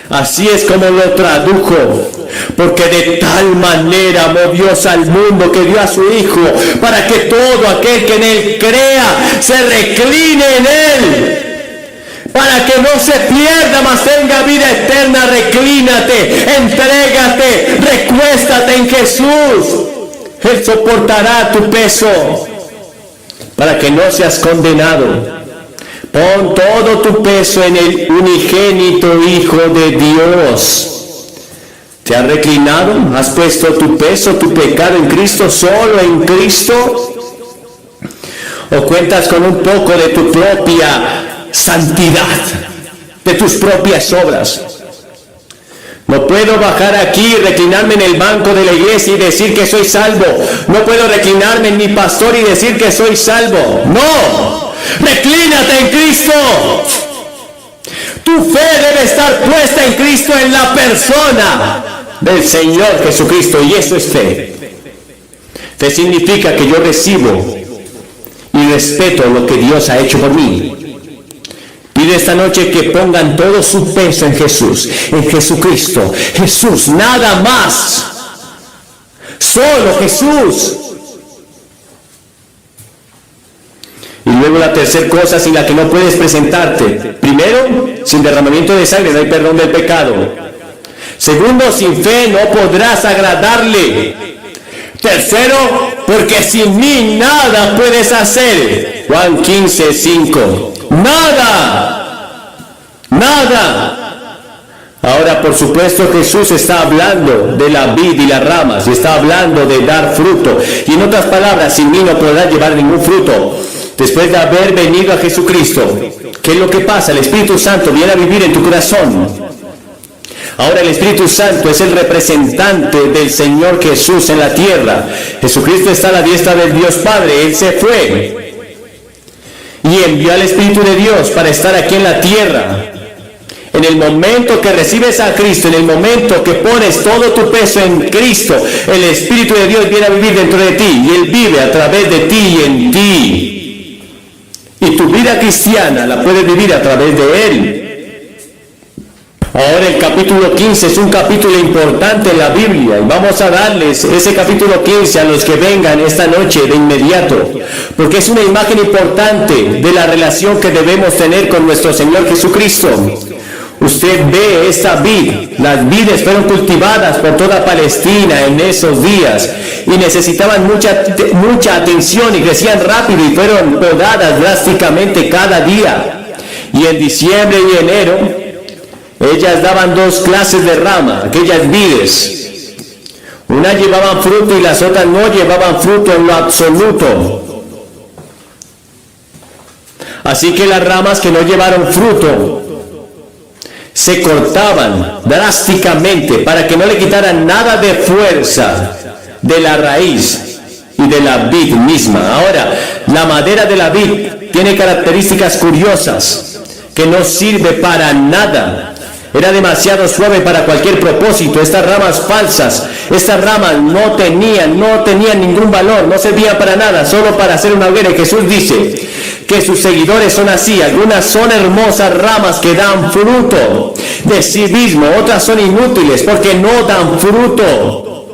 Así es como lo tradujo. Porque de tal manera amó Dios al mundo que dio a su Hijo, para que todo aquel que en Él crea se recline en Él, para que no se pierda, mas tenga vida eterna. Reclínate, entrégate, recuéstate en Jesús. Él soportará tu peso para que no seas condenado. Pon todo tu peso en el unigénito Hijo de Dios. ¿Te has reclinado? ¿Has puesto tu peso, tu pecado en Cristo, solo en Cristo? ¿O cuentas con un poco de tu propia santidad, de tus propias obras? No puedo bajar aquí, reclinarme en el banco de la iglesia y decir que soy salvo. No puedo reclinarme en mi pastor y decir que soy salvo. ¡No! ¡Reclínate en Cristo! Tu fe debe estar puesta en Cristo, en la persona del Señor Jesucristo, y eso es fe. Fe significa que yo recibo y respeto lo que Dios ha hecho por mí. Pide esta noche que pongan todo su peso en Jesús, en Jesucristo. Jesús, nada más. Solo Jesús. Y luego la tercera cosa sin la que no puedes presentarte. Primero, sin derramamiento de sangre no hay perdón del pecado. Segundo, sin fe no podrás agradarle. Tercero, porque sin mí nada puedes hacer. Juan 15:5. Nada. Ahora, por supuesto, Jesús está hablando de la vid y las ramas, y está hablando de dar fruto. Y en otras palabras, sin mí no podrás llevar ningún fruto. Después de haber venido a Jesucristo, ¿qué es lo que pasa? El Espíritu Santo viene a vivir en tu corazón. Ahora el Espíritu Santo es el representante del Señor Jesús en la tierra. Jesucristo está a la diestra del Dios Padre. Él se fue y envió al Espíritu de Dios para estar aquí en la tierra. En el momento que recibes a Cristo, en el momento que pones todo tu peso en Cristo, el Espíritu de Dios viene a vivir dentro de ti y Él vive a través de ti y en ti. Y tu vida cristiana la puedes vivir a través de Él. Ahora el capítulo 15 es un capítulo importante en la Biblia y vamos a darles ese capítulo 15 a los que vengan esta noche de inmediato, porque es una imagen importante de la relación que debemos tener con nuestro Señor Jesucristo. Usted ve esta vid, las vides fueron cultivadas por toda Palestina en esos días y necesitaban mucha atención y crecían rápido y fueron podadas drásticamente cada día. Y en diciembre y enero ellas daban dos clases de rama, aquellas vides. Unas llevaban fruto y las otras no llevaban fruto en lo absoluto. Así que las ramas que no llevaron fruto se cortaban drásticamente para que no le quitaran nada de fuerza de la raíz y de la vid misma. Ahora, la madera de la vid tiene características curiosas que no sirve para nada. Era demasiado suave para cualquier propósito. Estas ramas falsas, estas ramas no tenían ningún valor, no servían para nada, solo para hacer una hoguera. Y Jesús dice que sus seguidores son así. Algunas son hermosas ramas que dan fruto de sí mismo, otras son inútiles porque no dan fruto.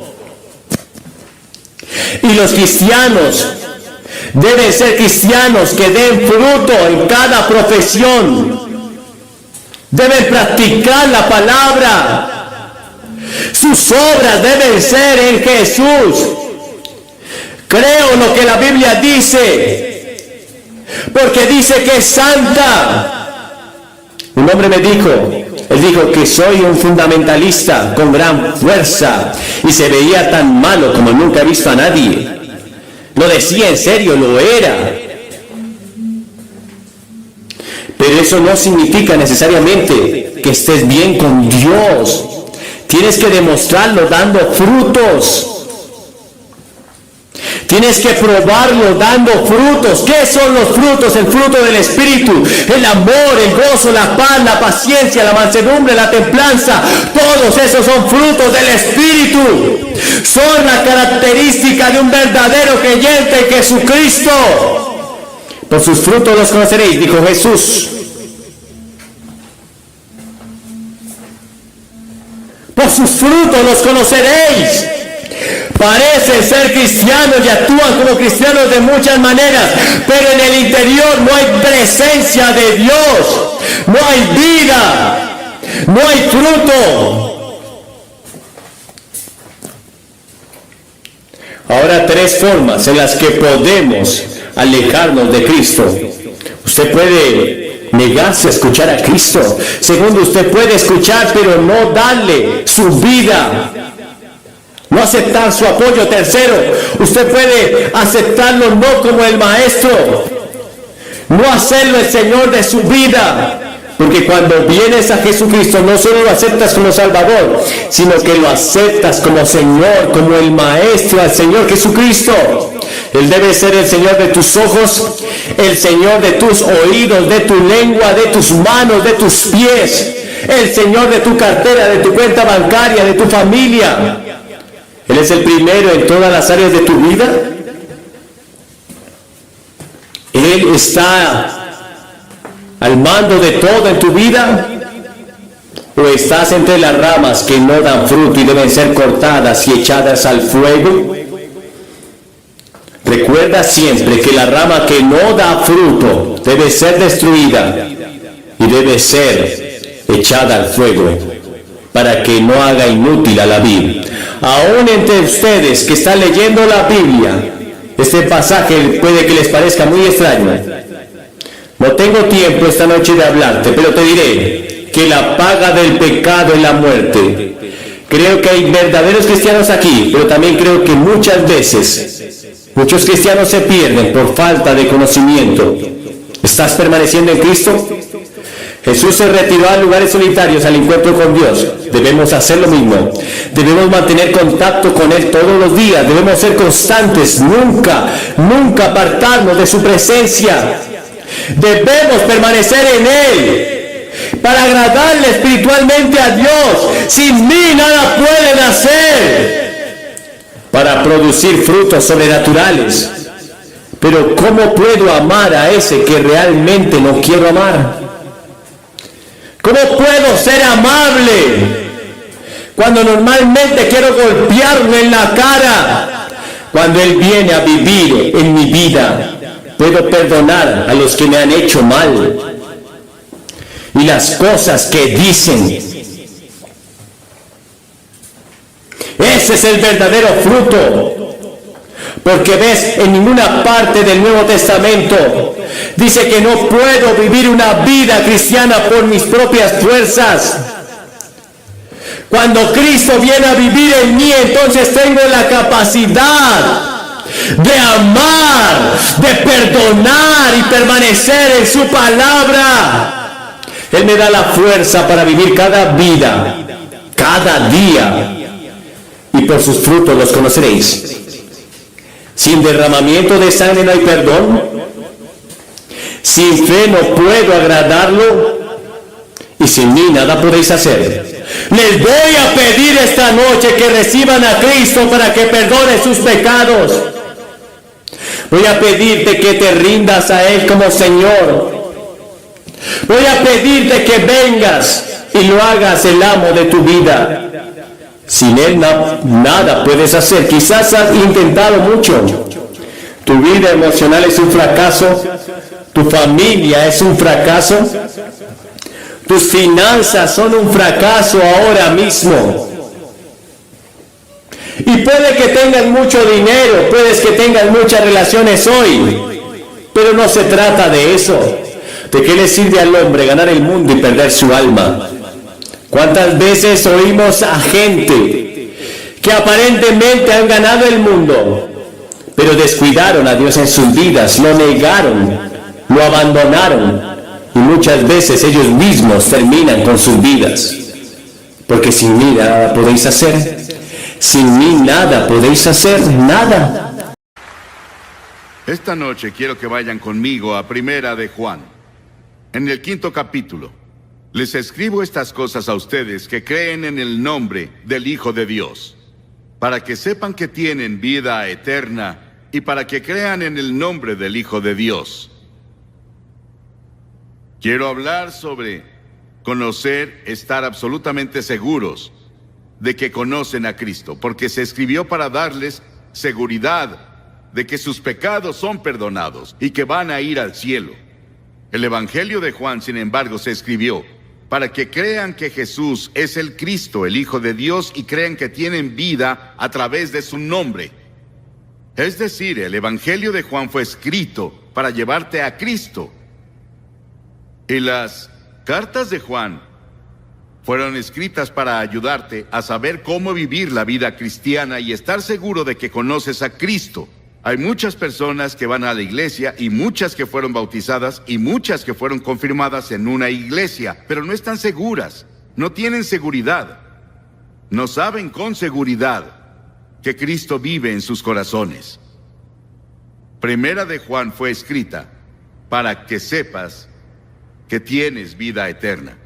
Y los cristianos deben ser cristianos que den fruto en cada profesión. Deben practicar la palabra. Sus obras deben ser en Jesús. Creo lo que la Biblia dice, porque dice que es santa. Un hombre me dijo, él dijo que soy un fundamentalista con gran fuerza y se veía tan malo como nunca he visto a nadie. Lo decía en serio, lo era. Pero eso no significa necesariamente que estés bien con Dios. Tienes que demostrarlo dando frutos. Tienes que probarlo dando frutos. ¿Qué son los frutos? El fruto del Espíritu, el amor, el gozo, la paz, la paciencia, la mansedumbre, la templanza. Todos esos son frutos del Espíritu. Son la característica de un verdadero creyente en Jesucristo. Por sus frutos los conoceréis, dijo Jesús. Por sus frutos los conoceréis. Parecen ser cristianos y actúan como cristianos de muchas maneras, pero en el interior no hay presencia de Dios, no hay vida, no hay fruto. Ahora, tres formas en las que podemos alejarnos de Cristo. Usted puede negarse a escuchar a Cristo. Segundo, usted puede escuchar pero no darle su vida, no aceptar su apoyo. Tercero, usted puede aceptarlo no como el maestro, no hacerlo el Señor de su vida. Porque cuando vienes a Jesucristo no solo lo aceptas como Salvador, sino que lo aceptas como Señor, como el Maestro, al Señor Jesucristo. Él debe ser el Señor de tus ojos, el Señor de tus oídos, de tu lengua, de tus manos, de tus pies, el Señor de tu cartera, de tu cuenta bancaria, de tu familia. Él es el primero en todas las áreas de tu vida. Él está al mando de todo en tu vida, o estás entre las ramas que no dan fruto y deben ser cortadas y echadas al fuego. Recuerda siempre que la rama que no da fruto debe ser destruida y debe ser echada al fuego para que no haga inútil a la vid. Aún entre ustedes que están leyendo la Biblia, este pasaje puede que les parezca muy extraño. No tengo tiempo esta noche de hablarte, pero te diré que la paga del pecado es la muerte. Creo que hay verdaderos cristianos aquí, pero también creo que muchas veces muchos cristianos se pierden por falta de conocimiento. ¿Estás permaneciendo en Cristo? Jesús se retiró a lugares solitarios al encuentro con Dios. Debemos hacer lo mismo. Debemos mantener contacto con Él todos los días. Debemos ser constantes, nunca apartarnos de su presencia. Debemos permanecer en Él para agradarle espiritualmente a Dios. Sin mí nada pueden hacer para producir frutos sobrenaturales. Pero ¿cómo puedo amar a ese que realmente no quiero amar? ¿Cómo puedo ser amable cuando normalmente quiero golpearme en la cara? Cuando Él viene a vivir en mi vida, puedo perdonar a los que me han hecho mal. Y las cosas que dicen, ese es el verdadero fruto. Porque ves, en ninguna parte del Nuevo Testamento dice que no puedo vivir una vida cristiana por mis propias fuerzas. Cuando Cristo viene a vivir en mí, entonces tengo la capacidad de amar, de perdonar y permanecer en su palabra. Él me da la fuerza para vivir cada vida, cada día, y por sus frutos los conoceréis. Sin derramamiento de sangre no hay perdón. Sin fe no puedo agradarlo. Y sin mí nada podéis hacer. Les voy a pedir esta noche que reciban a Cristo para que perdone sus pecados. Voy a pedirte que te rindas a Él como Señor. Voy a pedirte que vengas y lo hagas el amo de tu vida. Sin Él nada puedes hacer. Quizás has intentado mucho. Tu vida emocional es un fracaso. Tu familia es un fracaso. Tus finanzas son un fracaso ahora mismo. Y puede que tengas mucho dinero, puedes que tengas muchas relaciones hoy. Pero no se trata de eso. ¿De qué le sirve al hombre ganar el mundo y perder su alma? ¿Cuántas veces oímos a gente que aparentemente han ganado el mundo, pero descuidaron a Dios en sus vidas, lo negaron, lo abandonaron, y muchas veces ellos mismos terminan con sus vidas? Porque sin mí nada podéis hacer. Sin mí nada podéis hacer, nada. Esta noche quiero que vayan conmigo a Primera de Juan, en el 5º capítulo. Les escribo estas cosas a ustedes que creen en el nombre del Hijo de Dios, para que sepan que tienen vida eterna y para que crean en el nombre del Hijo de Dios. Quiero hablar sobre conocer, estar absolutamente seguros de que conocen a Cristo, porque se escribió para darles seguridad de que sus pecados son perdonados y que van a ir al cielo. El Evangelio de Juan, sin embargo, se escribió para que crean que Jesús es el Cristo, el Hijo de Dios, y crean que tienen vida a través de su nombre. Es decir, el Evangelio de Juan fue escrito para llevarte a Cristo. Y las cartas de Juan fueron escritas para ayudarte a saber cómo vivir la vida cristiana y estar seguro de que conoces a Cristo. Hay muchas personas que van a la iglesia y muchas que fueron bautizadas y muchas que fueron confirmadas en una iglesia, pero no están seguras, no tienen seguridad, no saben con seguridad que Cristo vive en sus corazones. Primera de Juan fue escrita para que sepas que tienes vida eterna.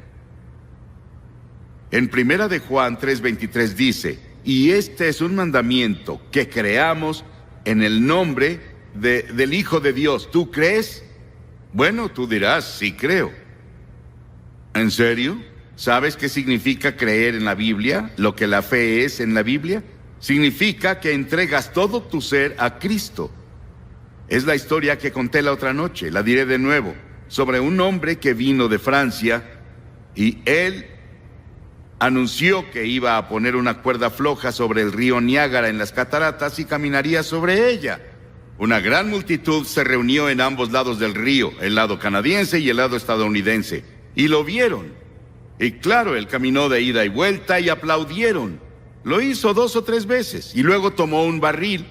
En Primera de Juan 3:23 dice: y este es un mandamiento, que creamos en el nombre del Hijo de Dios. ¿Tú crees? Bueno, tú dirás, sí creo. ¿En serio? ¿Sabes qué significa creer en la Biblia? Lo que la fe es en la Biblia. Significa que entregas todo tu ser a Cristo. Es la historia que conté la otra noche, la diré de nuevo, sobre un hombre que vino de Francia y él anunció que iba a poner una cuerda floja sobre el río Niágara en las cataratas y caminaría sobre ella. Una gran multitud se reunió en ambos lados del río, el lado canadiense y el lado estadounidense, y lo vieron. Y claro, él caminó de ida y vuelta y aplaudieron. Lo hizo 2 o 3 veces y luego tomó un barril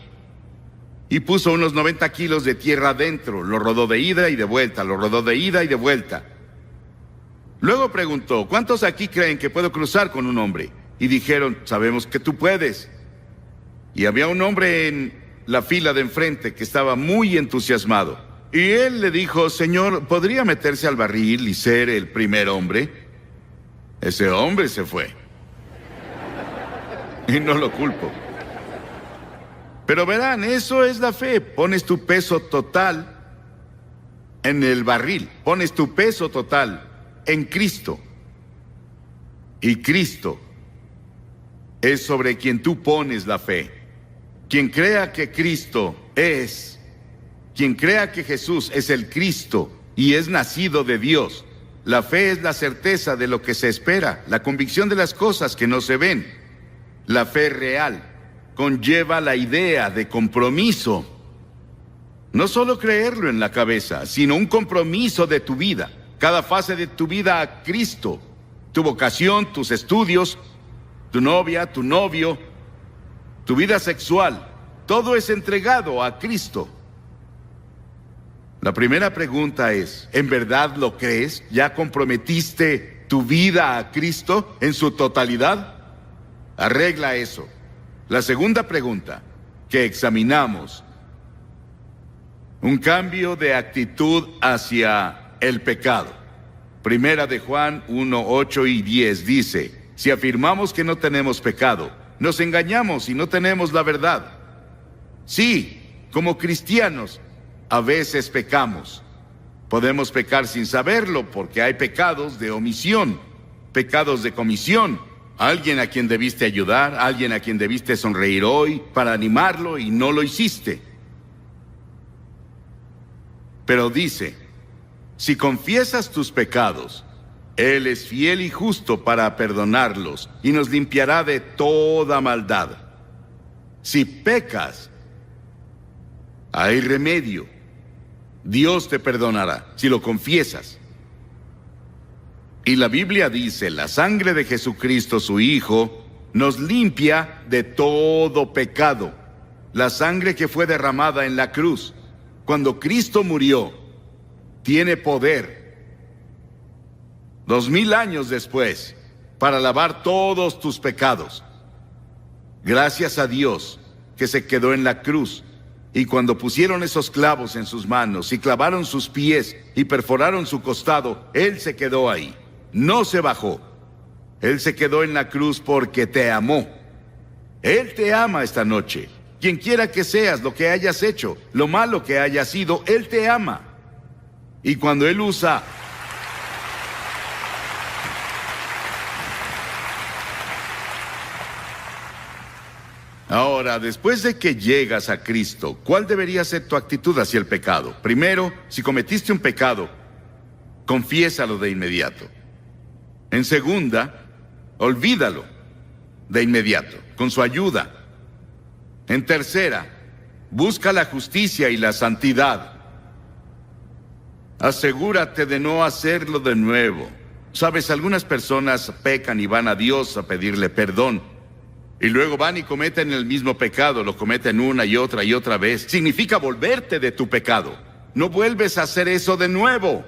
y puso unos 90 kilos de tierra adentro. Lo rodó de ida y de vuelta, lo rodó de ida y de vuelta. Luego preguntó, ¿cuántos aquí creen que puedo cruzar con un hombre? Y dijeron, sabemos que tú puedes. Y había un hombre en la fila de enfrente que estaba muy entusiasmado. Y él le dijo, Señor, ¿podría meterse al barril y ser el primer hombre? Ese hombre se fue. Y no lo culpo. Pero verán, eso es la fe. Pones tu peso total en el barril. Pones tu peso total en Cristo. Y Cristo es sobre quien tú pones la fe. Quien crea que Cristo es, quien crea que Jesús es el Cristo y es nacido de Dios. La fe es la certeza de lo que se espera, la convicción de las cosas que no se ven. La fe real conlleva la idea de compromiso. No solo creerlo en la cabeza, sino un compromiso de tu vida. Cada fase de tu vida a Cristo. Tu vocación, tus estudios, tu novia, tu novio, tu vida sexual. Todo es entregado a Cristo. La primera pregunta es, ¿en verdad lo crees? ¿Ya comprometiste tu vida a Cristo en su totalidad? Arregla eso. La segunda pregunta que examinamos, un cambio de actitud hacia el pecado. Primera de Juan 1, 8 y 10 dice, si afirmamos que no tenemos pecado, nos engañamos y no tenemos la verdad. Sí, como cristianos, a veces pecamos. Podemos pecar sin saberlo porque hay pecados de omisión, pecados de comisión. Alguien a quien debiste ayudar, alguien a quien debiste sonreír hoy para animarlo y no lo hiciste. Pero dice, si confiesas tus pecados, Él es fiel y justo para perdonarlos y nos limpiará de toda maldad. Si pecas, hay remedio. Dios te perdonará si lo confiesas. Y la Biblia dice, la sangre de Jesucristo, su Hijo, nos limpia de todo pecado. La sangre que fue derramada en la cruz, cuando Cristo murió, tiene poder 2000 años después para lavar todos tus pecados. Gracias a Dios que se quedó en la cruz. Y cuando pusieron esos clavos en sus manos y clavaron sus pies y perforaron su costado, Él se quedó ahí. No se bajó. Él se quedó en la cruz porque te amó. Él te ama esta noche. Quien quiera que seas, lo que hayas hecho, lo malo que hayas sido, Él te ama. Y cuando Él usa ahora, después de que llegas a Cristo, ¿cuál debería ser tu actitud hacia el pecado? Primero, si cometiste un pecado, confiésalo de inmediato. En segunda, olvídalo de inmediato, con su ayuda. En tercera, busca la justicia y la santidad. Asegúrate de no hacerlo de nuevo. Sabes, algunas personas pecan y van a Dios a pedirle perdón. Y luego van y cometen el mismo pecado, lo cometen una y otra vez. Significa volverte de tu pecado. No vuelves a hacer eso de nuevo.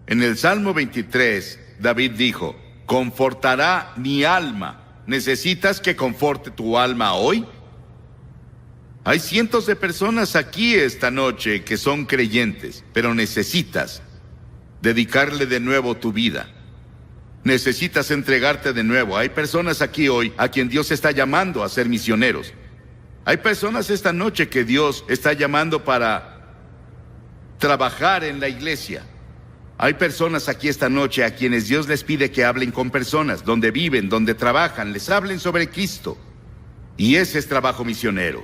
En el Salmo 23, David dijo, confortará mi alma. ¿Necesitas que conforte tu alma hoy? Hay cientos de personas aquí esta noche que son creyentes, pero necesitas dedicarle de nuevo tu vida. Necesitas entregarte de nuevo. Hay personas aquí hoy a quien Dios está llamando a ser misioneros. Hay personas esta noche que Dios está llamando para trabajar en la iglesia. Hay personas aquí esta noche a quienes Dios les pide que hablen con personas, donde viven, donde trabajan, les hablen sobre Cristo. Y ese es trabajo misionero.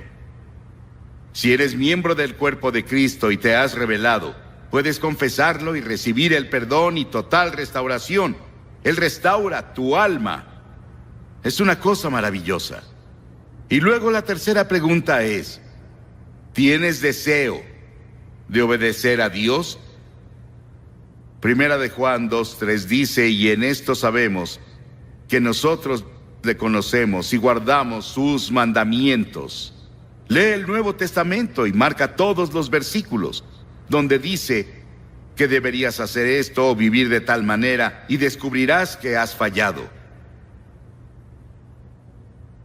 Si eres miembro del cuerpo de Cristo y te has revelado, puedes confesarlo y recibir el perdón y total restauración. Él restaura tu alma. Es una cosa maravillosa. Y luego la tercera pregunta es, ¿tienes deseo de obedecer a Dios? Primera de Juan 2:3 dice, y en esto sabemos que nosotros le conocemos y guardamos sus mandamientos. Lee el Nuevo Testamento y marca todos los versículos donde dice que deberías hacer esto o vivir de tal manera, y descubrirás que has fallado.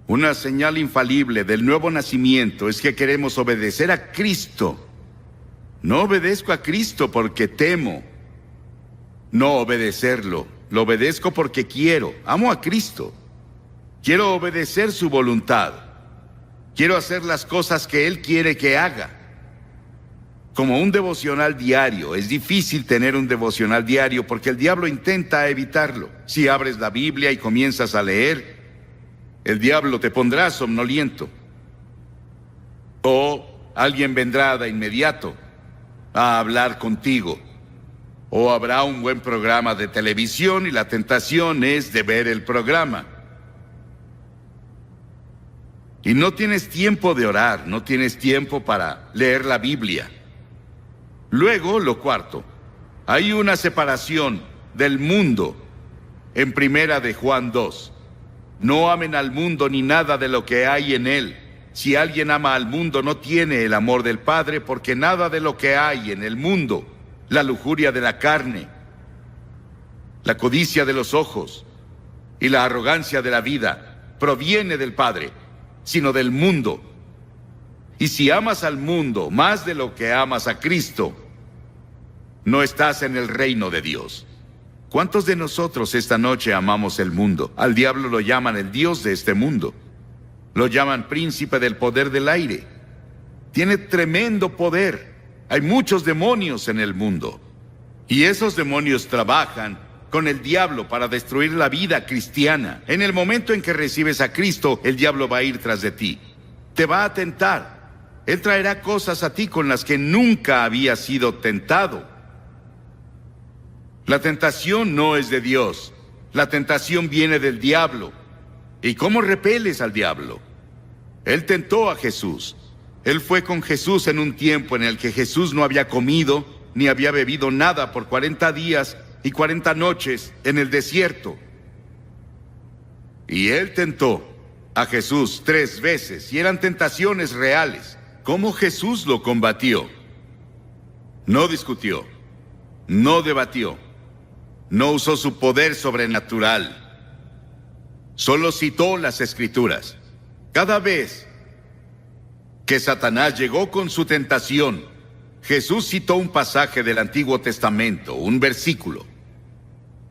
Una señal infalible del nuevo nacimiento es que queremos obedecer a Cristo. No obedezco a Cristo porque temo no obedecerlo. Lo obedezco porque quiero. Amo a Cristo. Quiero obedecer su voluntad. Quiero hacer las cosas que Él quiere que haga. Como un devocional diario. Es difícil tener un devocional diario porque el diablo intenta evitarlo. Si abres la Biblia y comienzas a leer, el diablo te pondrá somnoliento. O alguien vendrá de inmediato a hablar contigo. O habrá un buen programa de televisión y la tentación es de ver el programa. Y no tienes tiempo de orar, no tienes tiempo para leer la Biblia. Luego, lo cuarto, hay una separación del mundo en Primera de Juan 2. No amen al mundo ni nada de lo que hay en él. Si alguien ama al mundo, no tiene el amor del Padre, porque nada de lo que hay en el mundo, la lujuria de la carne, la codicia de los ojos y la arrogancia de la vida, proviene del Padre, sino del mundo. Y si amas al mundo más de lo que amas a Cristo, no estás en el reino de Dios. ¿Cuántos de nosotros esta noche amamos el mundo? Al diablo lo llaman el Dios de este mundo. Lo llaman príncipe del poder del aire. Tiene tremendo poder. Hay muchos demonios en el mundo. Y esos demonios trabajan con el diablo para destruir la vida cristiana. En el momento en que recibes a Cristo, el diablo va a ir tras de ti. Te va a tentar. Él traerá cosas a ti con las que nunca habías sido tentado. La tentación no es de Dios. La tentación viene del diablo. ¿Y cómo repeles al diablo? Él tentó a Jesús. Él fue con Jesús en un tiempo en el que Jesús no había comido ni había bebido nada por 40 días y 40 noches en el desierto. Y Él tentó a Jesús 3 veces y eran tentaciones reales. ¿Cómo Jesús lo combatió? No discutió, no debatió, no usó su poder sobrenatural. Solo citó las Escrituras. Cada vez que Satanás llegó con su tentación, Jesús citó un pasaje del Antiguo Testamento, un versículo.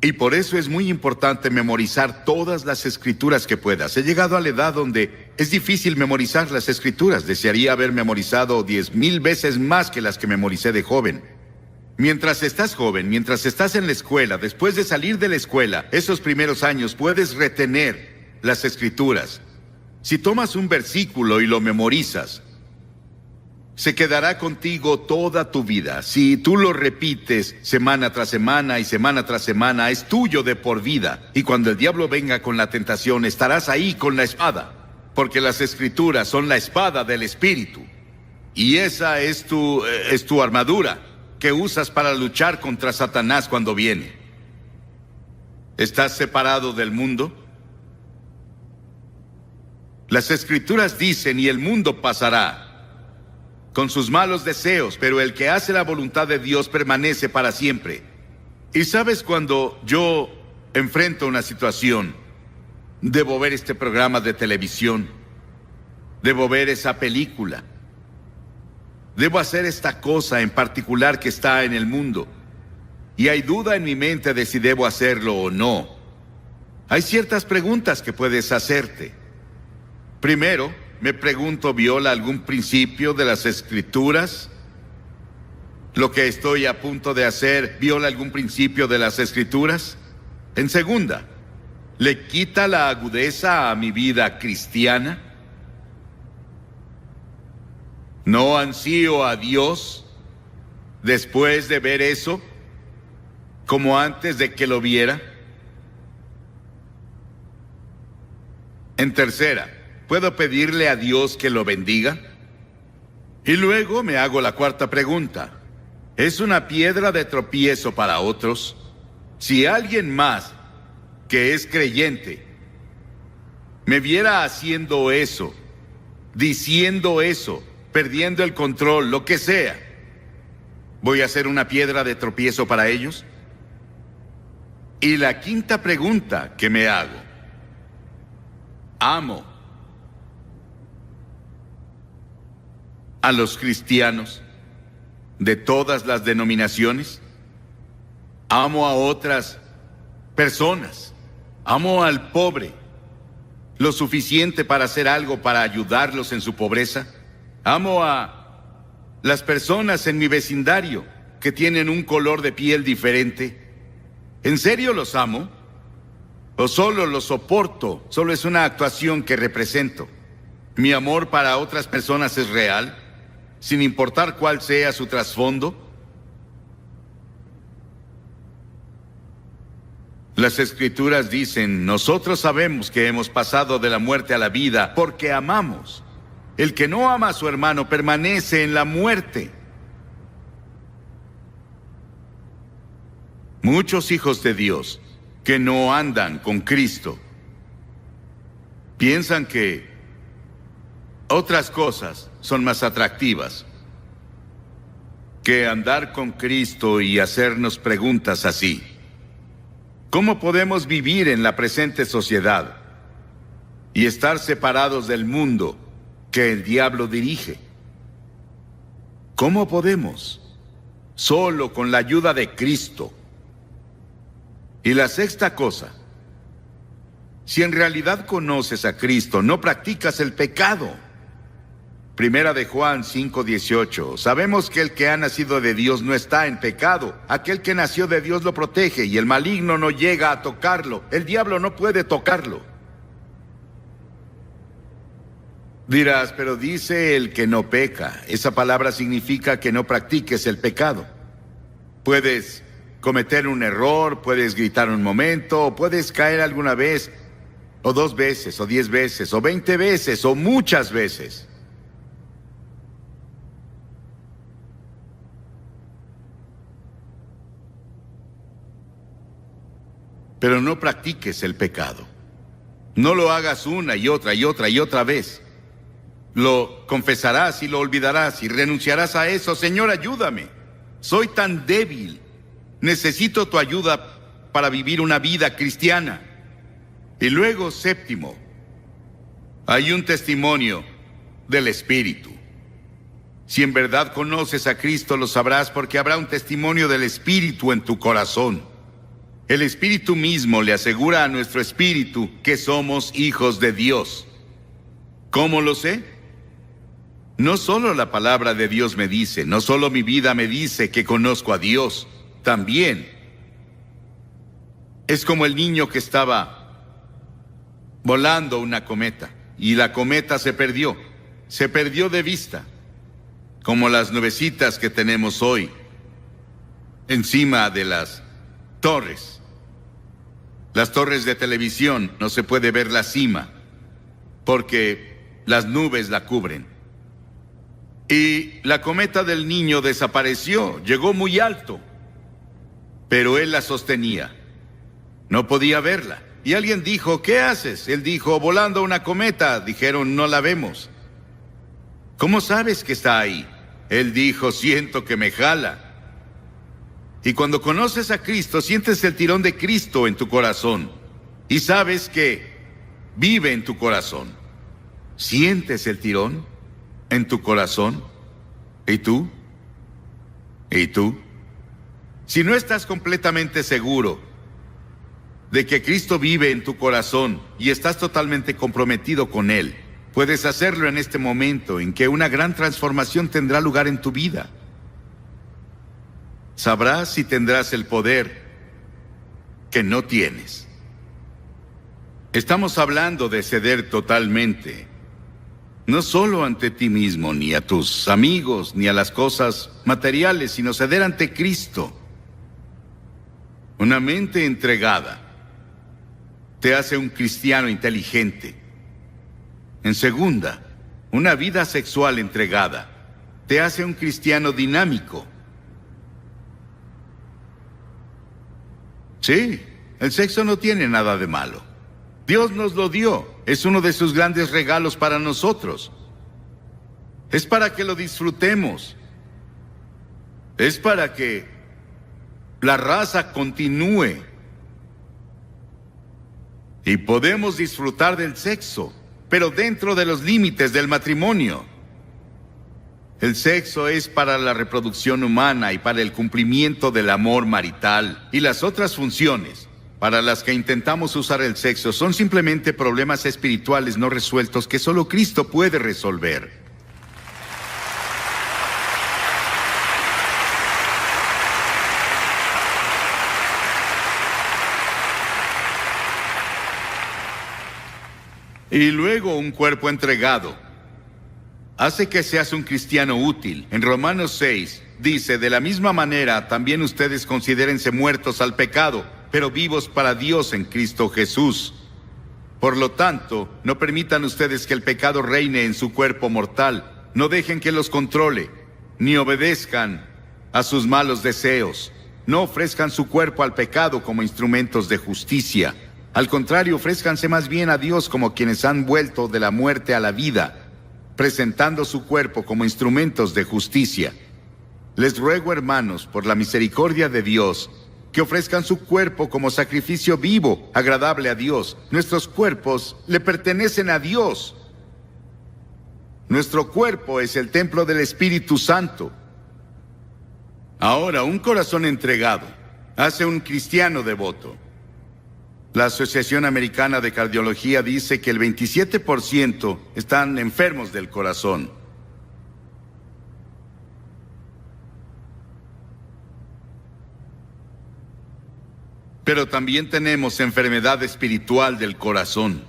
Y por eso es muy importante memorizar todas las Escrituras que puedas. He llegado a la edad donde es difícil memorizar las Escrituras. Desearía haber memorizado 10,000 veces más que las que memoricé de joven. Mientras estás joven, mientras estás en la escuela, después de salir de la escuela, esos primeros años puedes retener las Escrituras. Si tomas un versículo y lo memorizas, se quedará contigo toda tu vida. Si tú lo repites semana tras semana y semana tras semana, es tuyo de por vida. Y cuando el diablo venga con la tentación, estarás ahí con la espada, porque las Escrituras son la espada del Espíritu. Y esa es tu armadura que usas para luchar contra Satanás cuando viene. ¿Estás separado del mundo? Las Escrituras dicen, y el mundo pasará con sus malos deseos, pero el que hace la voluntad de Dios permanece para siempre. Y sabes, cuando yo enfrento una situación, debo ver este programa de televisión, debo ver esa película, debo hacer esta cosa en particular que está en el mundo, y hay duda en mi mente de si debo hacerlo o no. Hay ciertas preguntas que puedes hacerte. Primero, me pregunto, ¿viola algún principio de las Escrituras? ¿Lo que estoy a punto de hacer viola algún principio de las Escrituras? En segunda, ¿le quita la agudeza a mi vida cristiana? ¿No ansío a Dios después de ver eso, como antes de que lo viera? En tercera, ¿puedo pedirle a Dios que lo bendiga? Y luego me hago la cuarta pregunta. ¿Es una piedra de tropiezo para otros? Si alguien más que es creyente me viera haciendo eso, diciendo eso, perdiendo el control, lo que sea, ¿Voy a ser una piedra de tropiezo para ellos? Y la quinta pregunta que me hago: ¿amo a los cristianos de todas las denominaciones? ¿Amo a otras personas? ¿Amo al pobre lo suficiente para hacer algo para ayudarlos en su pobreza? ¿Amo a las personas en mi vecindario que tienen un color de piel diferente? ¿En serio los amo? ¿O solo los soporto? Solo es una actuación que represento. ¿Mi amor para otras personas es real, sin importar cuál sea su trasfondo? Las Escrituras dicen: nosotros sabemos que hemos pasado de la muerte a la vida porque amamos. El que no ama a su hermano permanece en la muerte. Muchos hijos de Dios que no andan con Cristo piensan que otras cosas son más atractivas que andar con Cristo y hacernos preguntas así. ¿Cómo podemos vivir en la presente sociedad y estar separados del mundo que el diablo dirige? ¿Cómo podemos? Solo con la ayuda de Cristo. Y la sexta cosa: si en realidad conoces a Cristo, no practicas el pecado. Primera de Juan 5:18. Sabemos que el que ha nacido de Dios no está en pecado. Aquel que nació de Dios lo protege y el maligno no llega a tocarlo. El diablo no puede tocarlo. Dirás: pero dice el que no peca. Esa palabra significa que no practiques el pecado. Puedes cometer un error, puedes gritar un momento, o puedes caer alguna vez, o 2 veces, o 10 veces, o 20 veces, o muchas veces. Pero no practiques el pecado. No lo hagas una y otra y otra y otra vez. Lo confesarás y lo olvidarás y renunciarás a eso. Señor, ayúdame. Soy tan débil. Necesito tu ayuda para vivir una vida cristiana. Y luego, séptimo, hay un testimonio del Espíritu. Si en verdad conoces a Cristo, lo sabrás porque habrá un testimonio del Espíritu en tu corazón. El Espíritu mismo le asegura a nuestro espíritu que somos hijos de Dios. ¿Cómo lo sé? No solo la palabra de Dios me dice, no solo mi vida me dice que conozco a Dios, también es como el niño que estaba volando una cometa y la cometa se perdió de vista, como las nubecitas que tenemos hoy encima de las torres. Las torres de televisión, no se puede ver la cima porque las nubes la cubren. Y la cometa del niño desapareció, llegó muy alto, pero él la sostenía. No podía verla. Y alguien dijo: ¿qué haces? Él dijo: volando una cometa. Dijeron: no la vemos. ¿Cómo sabes que está ahí? Él dijo: siento que me jala. Y cuando conoces a Cristo, sientes el tirón de Cristo en tu corazón. Y sabes que vive en tu corazón. ¿Sientes el tirón en tu corazón? ¿Y tú? ¿Y tú? Si no estás completamente seguro de que Cristo vive en tu corazón y estás totalmente comprometido con Él, puedes hacerlo en este momento en que una gran transformación tendrá lugar en tu vida. Sabrás si tendrás el poder que no tienes. Estamos hablando de ceder totalmente, no solo ante ti mismo, ni a tus amigos, ni a las cosas materiales, sino ceder ante Cristo. Una mente entregada te hace un cristiano inteligente. En segunda, una vida sexual entregada te hace un cristiano dinámico. Sí, el sexo no tiene nada de malo. Dios nos lo dio. Es uno de sus grandes regalos para nosotros. Es para que lo disfrutemos. Es para que la raza continúe y podemos disfrutar del sexo, pero dentro de los límites del matrimonio. El sexo es para la reproducción humana y para el cumplimiento del amor marital, y las otras funciones para las que intentamos usar el sexo son simplemente problemas espirituales no resueltos que solo Cristo puede resolver. Y luego un cuerpo entregado hace que seas un cristiano útil. En Romanos 6 dice, de la misma manera también ustedes considérense muertos al pecado, pero vivos para Dios en Cristo Jesús. Por lo tanto, no permitan ustedes que el pecado reine en su cuerpo mortal. No dejen que los controle, ni obedezcan a sus malos deseos. No ofrezcan su cuerpo al pecado como instrumentos de justicia. Al contrario, ofrézcanse más bien a Dios como quienes han vuelto de la muerte a la vida, presentando su cuerpo como instrumentos de justicia. Les ruego, hermanos, por la misericordia de Dios, que ofrezcan su cuerpo como sacrificio vivo, agradable a Dios. Nuestros cuerpos le pertenecen a Dios. Nuestro cuerpo es el templo del Espíritu Santo. Ahora, un corazón entregado hace un cristiano devoto. La Asociación Americana de Cardiología dice que el 27% están enfermos del corazón. Pero también tenemos enfermedad espiritual del corazón.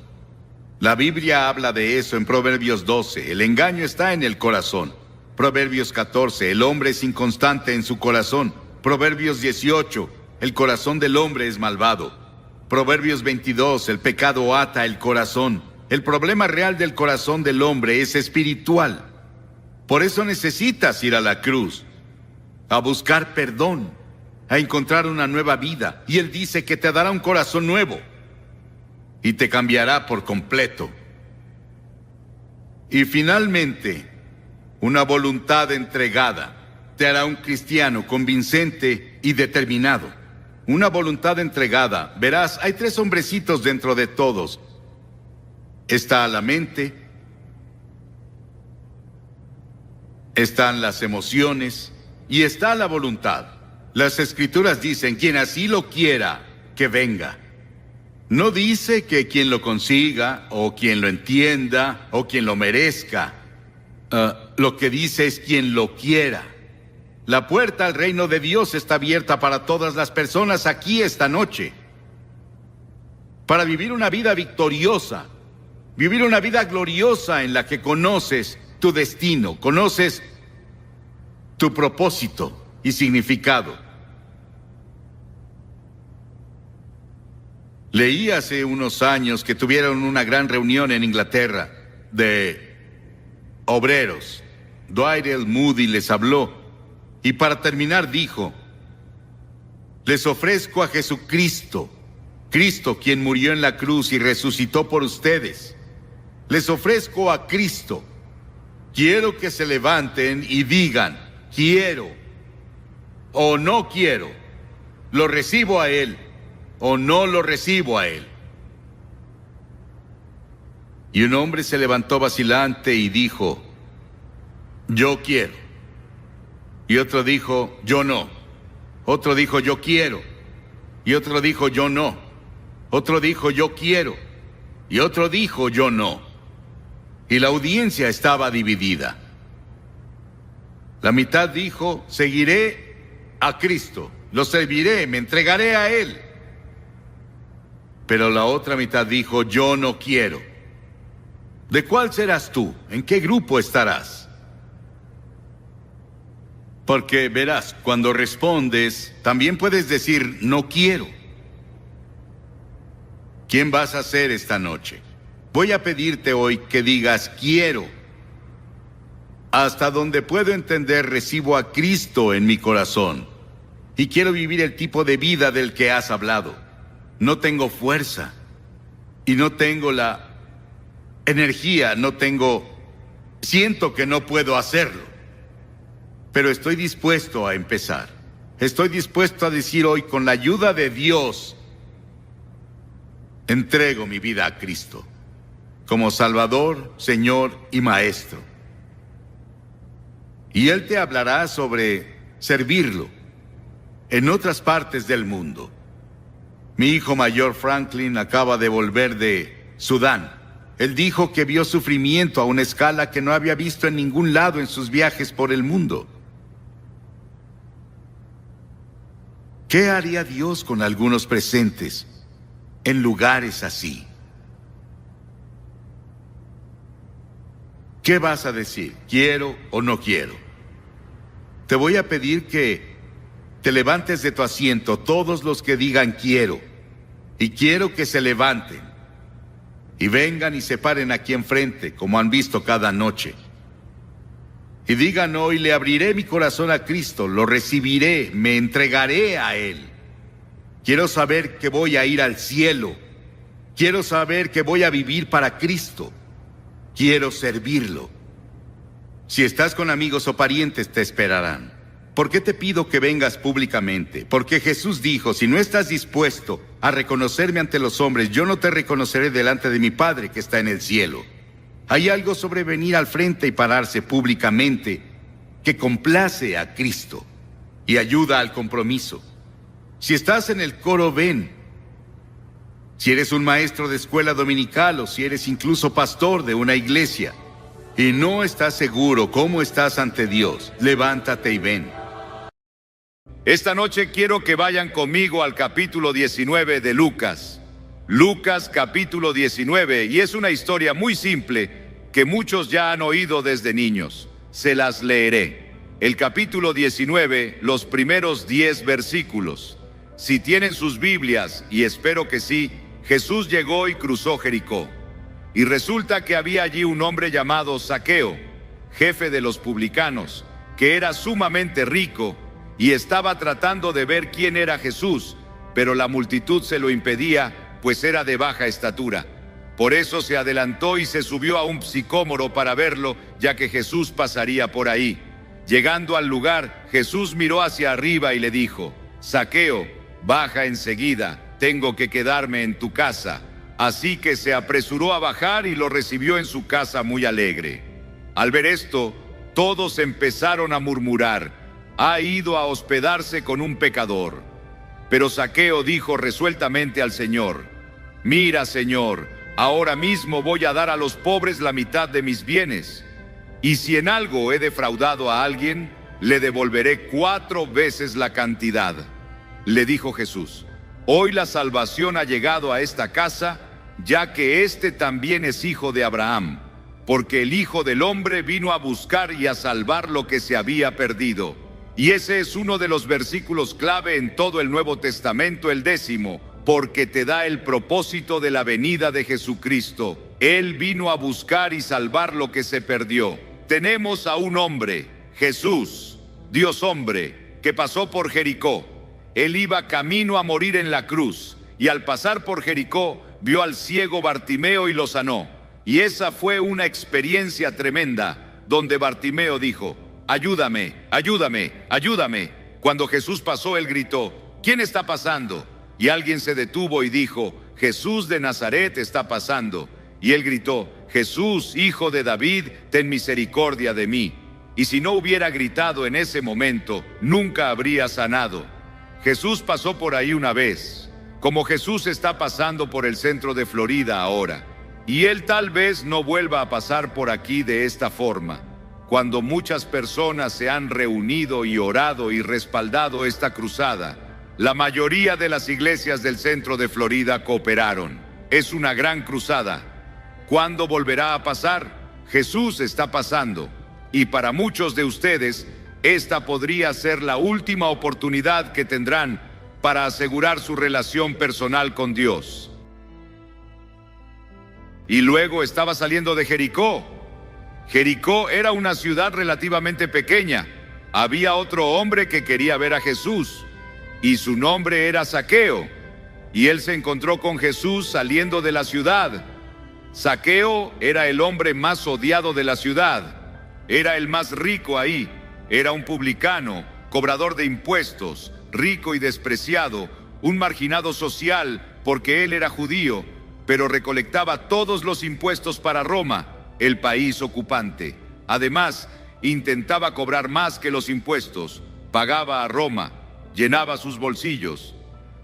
La Biblia habla de eso en Proverbios 12. El engaño está en el corazón. Proverbios 14. El hombre es inconstante en su corazón. Proverbios 18. El corazón del hombre es malvado. Proverbios 22, el pecado ata el corazón. El problema real del corazón del hombre es espiritual. Por eso necesitas ir a la cruz, a buscar perdón, a encontrar una nueva vida. Y Él dice que te dará un corazón nuevo y te cambiará por completo. Y finalmente, una voluntad entregada te hará un cristiano convincente y determinado. Una voluntad entregada. Verás, hay 3 hombrecitos dentro de todos. Está la mente, están las emociones y está la voluntad. Las Escrituras dicen, quien así lo quiera, que venga. No dice que quien lo consiga, o quien lo entienda, o quien lo merezca. Lo que dice es quien lo quiera. La puerta al reino de Dios está abierta para todas las personas aquí esta noche. Para vivir una vida victoriosa, vivir una vida gloriosa en la que conoces tu destino, conoces tu propósito y significado. Leí hace unos años que tuvieron una gran reunión en Inglaterra de obreros. Dwight L. Moody les habló. Y para terminar dijo, les ofrezco a Jesucristo, Cristo quien murió en la cruz y resucitó por ustedes. Les ofrezco a Cristo. Quiero que se levanten y digan, quiero o no quiero. Lo recibo a Él o no lo recibo a Él. Y un hombre se levantó vacilante y dijo, yo quiero. Y otro dijo, yo no. Otro dijo, yo quiero. Y otro dijo, yo no. Otro dijo, yo quiero. Y otro dijo, yo no. Y la audiencia estaba dividida. La mitad dijo, seguiré a Cristo, lo serviré, me entregaré a Él. Pero la otra mitad dijo, yo no quiero. ¿De cuál serás tú? ¿En qué grupo estarás? Porque verás, cuando respondes, también puedes decir, no quiero. ¿Quién vas a ser esta noche? Voy a pedirte hoy que digas, quiero. Hasta donde puedo entender, recibo a Cristo en mi corazón. Y quiero vivir el tipo de vida del que has hablado. No tengo fuerza. Y no tengo la energía, siento que no puedo hacerlo. pero estoy dispuesto a empezar. Estoy dispuesto a decir hoy, con la ayuda de Dios, entrego mi vida a Cristo como Salvador, Señor y Maestro. Y Él te hablará sobre servirlo en otras partes del mundo. Mi hijo mayor Franklin acaba de volver de Sudán. Él dijo que vio sufrimiento a una escala que no había visto en ningún lado en sus viajes por el mundo. ¿Qué haría Dios con algunos presentes en lugares así? ¿Qué vas a decir? ¿Quiero o no quiero? Te voy a pedir que te levantes de tu asiento, todos los que digan quiero. Y quiero que se levanten y vengan y se paren aquí enfrente, como han visto cada noche. Y digan hoy, le abriré mi corazón a Cristo, lo recibiré, me entregaré a Él. Quiero saber que voy a ir al cielo. Quiero saber que voy a vivir para Cristo. Quiero servirlo. Si estás con amigos o parientes, te esperarán. ¿Por qué te pido que vengas públicamente? Porque Jesús dijo, si no estás dispuesto a reconocerme ante los hombres, yo no te reconoceré delante de mi Padre que está en el cielo. Hay algo sobre venir al frente y pararse públicamente que complace a Cristo y ayuda al compromiso. Si estás en el coro, ven. Si eres un maestro de escuela dominical o si eres incluso pastor de una iglesia y no estás seguro cómo estás ante Dios, levántate y ven. Esta noche quiero que vayan conmigo al capítulo 19 de Lucas. Lucas capítulo 19, y es una historia muy simple que muchos ya han oído desde niños. Se las leeré. El capítulo 19, los primeros 10 versículos. Si tienen sus Biblias, y espero que sí, Jesús llegó y cruzó Jericó. Y resulta que había allí un hombre llamado Zaqueo, jefe de los publicanos, que era sumamente rico y estaba tratando de ver quién era Jesús, pero la multitud se lo impedía, pues era de baja estatura. Por eso se adelantó y se subió a un sicómoro para verlo, ya que Jesús pasaría por ahí. Llegando al lugar, Jesús miró hacia arriba y le dijo: Zaqueo, baja enseguida, tengo que quedarme en tu casa. Así que se apresuró a bajar y lo recibió en su casa muy alegre. Al ver esto, todos empezaron a murmurar: ha ido a hospedarse con un pecador. Pero Zaqueo dijo resueltamente al Señor: mira, Señor, ahora mismo voy a dar a los pobres la mitad de mis bienes. Y si en algo he defraudado a alguien, le devolveré 4 veces la cantidad. Le dijo Jesús: hoy la salvación ha llegado a esta casa, ya que este también es hijo de Abraham, porque el Hijo del Hombre vino a buscar y a salvar lo que se había perdido. Y ese es uno de los versículos clave en todo el Nuevo Testamento, el 10º, porque te da el propósito de la venida de Jesucristo. Él vino a buscar y salvar lo que se perdió. Tenemos a un hombre, Jesús, Dios hombre, que pasó por Jericó. Él iba camino a morir en la cruz, y al pasar por Jericó, vio al ciego Bartimeo y lo sanó. Y esa fue una experiencia tremenda, donde Bartimeo dijo: ayúdame, ayúdame, ayúdame. Cuando Jesús pasó, él gritó: ¿quién está pasando? Y alguien se detuvo y dijo: Jesús de Nazaret está pasando. Y él gritó: Jesús, hijo de David, ten misericordia de mí. Y si no hubiera gritado en ese momento, nunca habría sanado. Jesús pasó por ahí una vez, como Jesús está pasando por el centro de Florida ahora. Y él tal vez no vuelva a pasar por aquí de esta forma. Cuando muchas personas se han reunido y orado y respaldado esta cruzada, la mayoría de las iglesias del centro de Florida cooperaron. Es una gran cruzada. ¿Cuándo volverá a pasar? Jesús está pasando. Y para muchos de ustedes, esta podría ser la última oportunidad que tendrán para asegurar su relación personal con Dios. Y luego estaba saliendo de Jericó. Jericó era una ciudad relativamente pequeña. Había otro hombre que quería ver a Jesús, y su nombre era Zaqueo. Y él se encontró con Jesús saliendo de la ciudad. Zaqueo era el hombre más odiado de la ciudad. Era el más rico ahí. Era un publicano, cobrador de impuestos, rico y despreciado, un marginado social porque él era judío, pero recolectaba todos los impuestos para Roma, el país ocupante. Además, intentaba cobrar más que los impuestos, pagaba a Roma, llenaba sus bolsillos.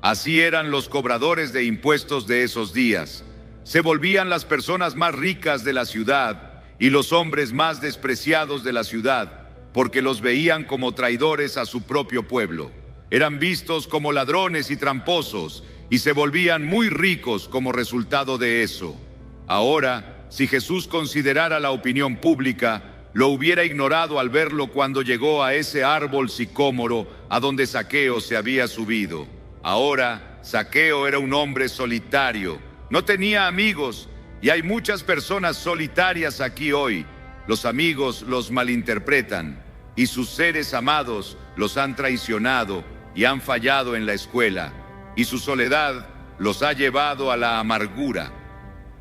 Así eran los cobradores de impuestos de esos días. Se volvían las personas más ricas de la ciudad y los hombres más despreciados de la ciudad, porque los veían como traidores a su propio pueblo. Eran vistos como ladrones y tramposos, y se volvían muy ricos como resultado de eso. Ahora, si Jesús considerara la opinión pública, lo hubiera ignorado al verlo cuando llegó a ese árbol sicómoro a donde Zaqueo se había subido. Ahora, Zaqueo era un hombre solitario, no tenía amigos, y hay muchas personas solitarias aquí hoy. Los amigos los malinterpretan, y sus seres amados los han traicionado y han fallado en la escuela, y su soledad los ha llevado a la amargura.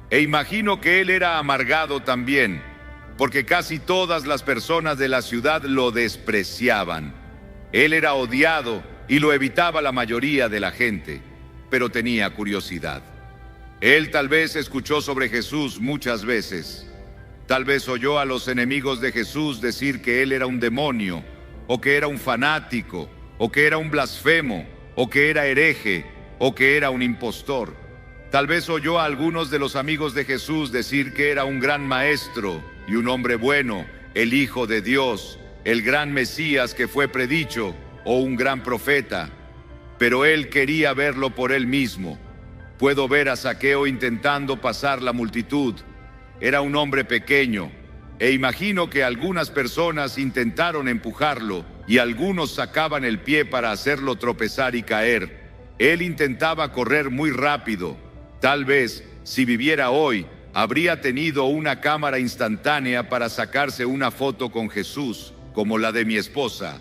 E imagino que él era amargado también, porque casi todas las personas de la ciudad lo despreciaban. Él era odiado y lo evitaba la mayoría de la gente, pero tenía curiosidad. Él tal vez escuchó sobre Jesús muchas veces. Tal vez oyó a los enemigos de Jesús decir que él era un demonio, o que era un fanático, o que era un blasfemo, o que era hereje, o que era un impostor. Tal vez oyó a algunos de los amigos de Jesús decir que era un gran maestro y un hombre bueno, el Hijo de Dios, el gran Mesías que fue predicho, o un gran profeta. Pero él quería verlo por él mismo. Puedo ver a Zaqueo intentando pasar la multitud. Era un hombre pequeño, e imagino que algunas personas intentaron empujarlo y algunos sacaban el pie para hacerlo tropezar y caer. Él intentaba correr muy rápido. Tal vez, si viviera hoy, habría tenido una cámara instantánea para sacarse una foto con Jesús, como la de mi esposa.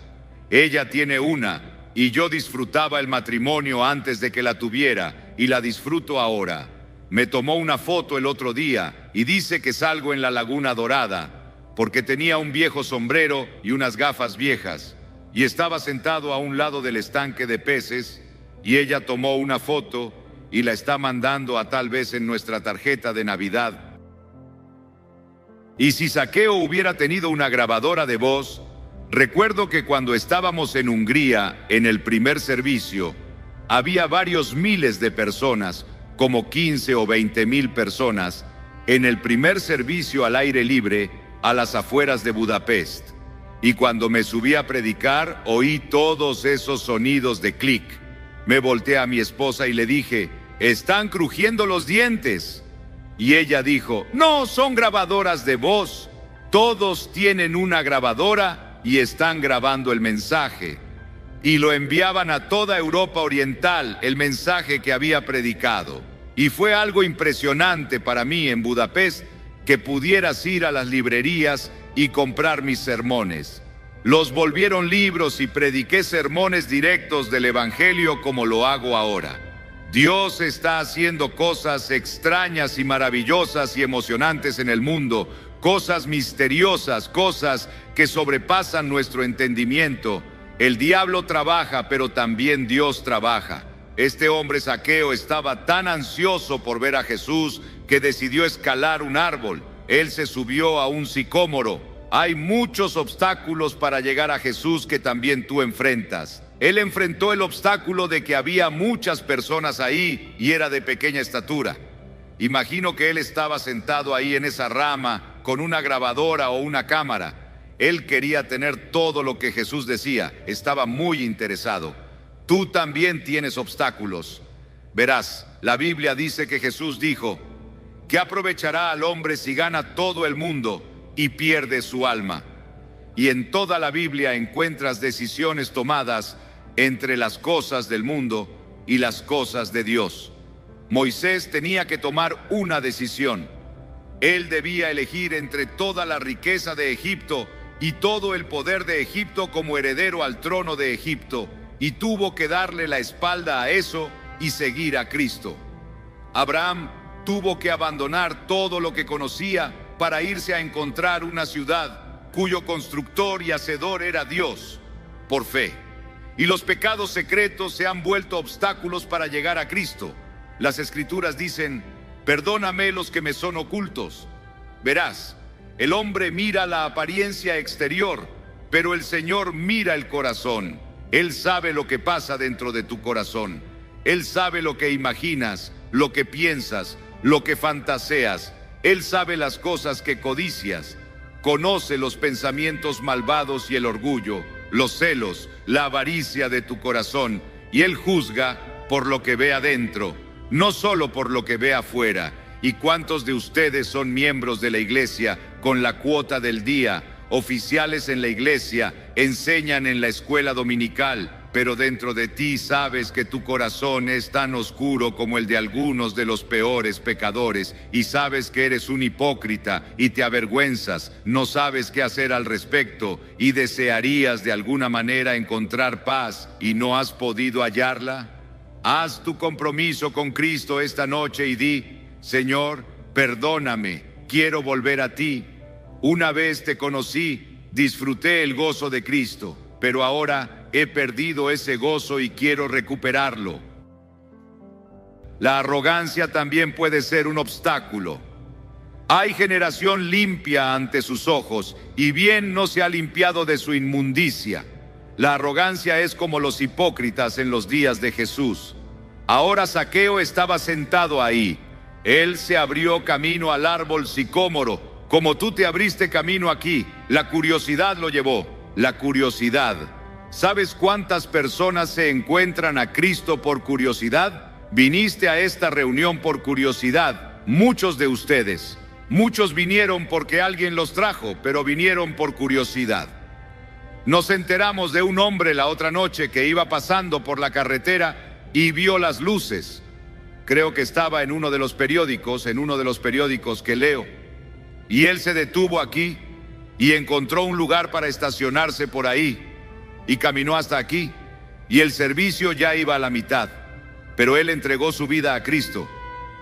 Ella tiene una, y yo disfrutaba el matrimonio antes de que la tuviera, y la disfruto ahora. Me tomó una foto el otro día y dice que salgo en la Laguna Dorada, porque tenía un viejo sombrero y unas gafas viejas, y estaba sentado a un lado del estanque de peces, y ella tomó una foto y la está mandando a tal vez en nuestra tarjeta de Navidad. Y si Zaqueo hubiera tenido una grabadora de voz, recuerdo que cuando estábamos en Hungría, en el primer servicio, había varios miles de personas, como 15 o 20,000 personas, en el primer servicio al aire libre a las afueras de Budapest. Y cuando me subí a predicar, oí todos esos sonidos de clic. Me volteé a mi esposa y le dije, «Están crujiendo los dientes». Y ella dijo, «No, son grabadoras de voz. Todos tienen una grabadora y están grabando el mensaje». Y lo enviaban a toda Europa Oriental, el mensaje que había predicado. Y fue algo impresionante para mí en Budapest que pudieras ir a las librerías y comprar mis sermones. Los volvieron libros y prediqué sermones directos del Evangelio como lo hago ahora. Dios está haciendo cosas extrañas y maravillosas y emocionantes en el mundo, cosas misteriosas, cosas que sobrepasan nuestro entendimiento. El diablo trabaja, pero también Dios trabaja. Este hombre Zaqueo estaba tan ansioso por ver a Jesús que decidió escalar un árbol. Él se subió a un sicómoro. Hay muchos obstáculos para llegar a Jesús que también tú enfrentas. Él enfrentó el obstáculo de que había muchas personas ahí y era de pequeña estatura. Imagino que él estaba sentado ahí en esa rama con una grabadora o una cámara. Él quería tener todo lo que Jesús decía, estaba muy interesado. Tú también tienes obstáculos. Verás, la Biblia dice que Jesús dijo, ¿qué aprovechará al hombre si gana todo el mundo y pierde su alma? Y en toda la Biblia encuentras decisiones tomadas entre las cosas del mundo y las cosas de Dios. Moisés tenía que tomar una decisión. Él debía elegir entre toda la riqueza de Egipto y todo el poder de Egipto como heredero al trono de Egipto, y tuvo que darle la espalda a eso y seguir a Cristo. Abraham tuvo que abandonar todo lo que conocía para irse a encontrar una ciudad, cuyo constructor y hacedor era Dios, por fe. Y los pecados secretos se han vuelto obstáculos para llegar a Cristo. Las Escrituras dicen: perdóname los que me son ocultos. Verás, el hombre mira la apariencia exterior, pero el Señor mira el corazón. Él sabe lo que pasa dentro de tu corazón. Él sabe lo que imaginas, lo que piensas, lo que fantaseas. Él sabe las cosas que codicias. Conoce los pensamientos malvados y el orgullo, los celos, la avaricia de tu corazón. Y Él juzga por lo que ve adentro, no solo por lo que ve afuera. ¿Y cuántos de ustedes son miembros de la iglesia con la cuota del día, oficiales en la iglesia, enseñan en la escuela dominical, pero dentro de ti sabes que tu corazón es tan oscuro como el de algunos de los peores pecadores, y sabes que eres un hipócrita y te avergüenzas, no sabes qué hacer al respecto y desearías de alguna manera encontrar paz y no has podido hallarla? Haz tu compromiso con Cristo esta noche y di: Señor, perdóname, quiero volver a ti. Una vez te conocí, disfruté el gozo de Cristo, pero ahora he perdido ese gozo y quiero recuperarlo. La arrogancia también puede ser un obstáculo. Hay generación limpia ante sus ojos, y bien no se ha limpiado de su inmundicia. La arrogancia es como los hipócritas en los días de Jesús. Ahora Zaqueo estaba sentado ahí. Él se abrió camino al árbol sicómoro, como tú te abriste camino aquí. La curiosidad lo llevó. La curiosidad. ¿Sabes cuántas personas se encuentran a Cristo por curiosidad? Viniste a esta reunión por curiosidad. Muchos de ustedes. Muchos vinieron porque alguien los trajo, pero vinieron por curiosidad. Nos enteramos de un hombre la otra noche que iba pasando por la carretera y vio las luces. Creo que estaba en uno de los periódicos que leo. Y él se detuvo aquí y encontró un lugar para estacionarse por ahí. Y caminó hasta aquí, y el servicio ya iba a la mitad. Pero él entregó su vida a Cristo,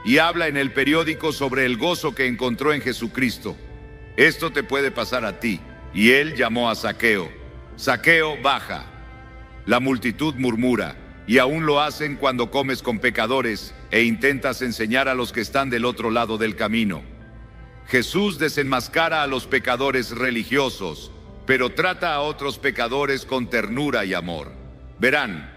y habla en el periódico sobre el gozo que encontró en Jesucristo. Esto te puede pasar a ti. Y él llamó a Zaqueo. Zaqueo, baja. La multitud murmura, y aún lo hacen cuando comes con pecadores e intentas enseñar a los que están del otro lado del camino. Jesús desenmascara a los pecadores religiosos, pero trata a otros pecadores con ternura y amor. Verán,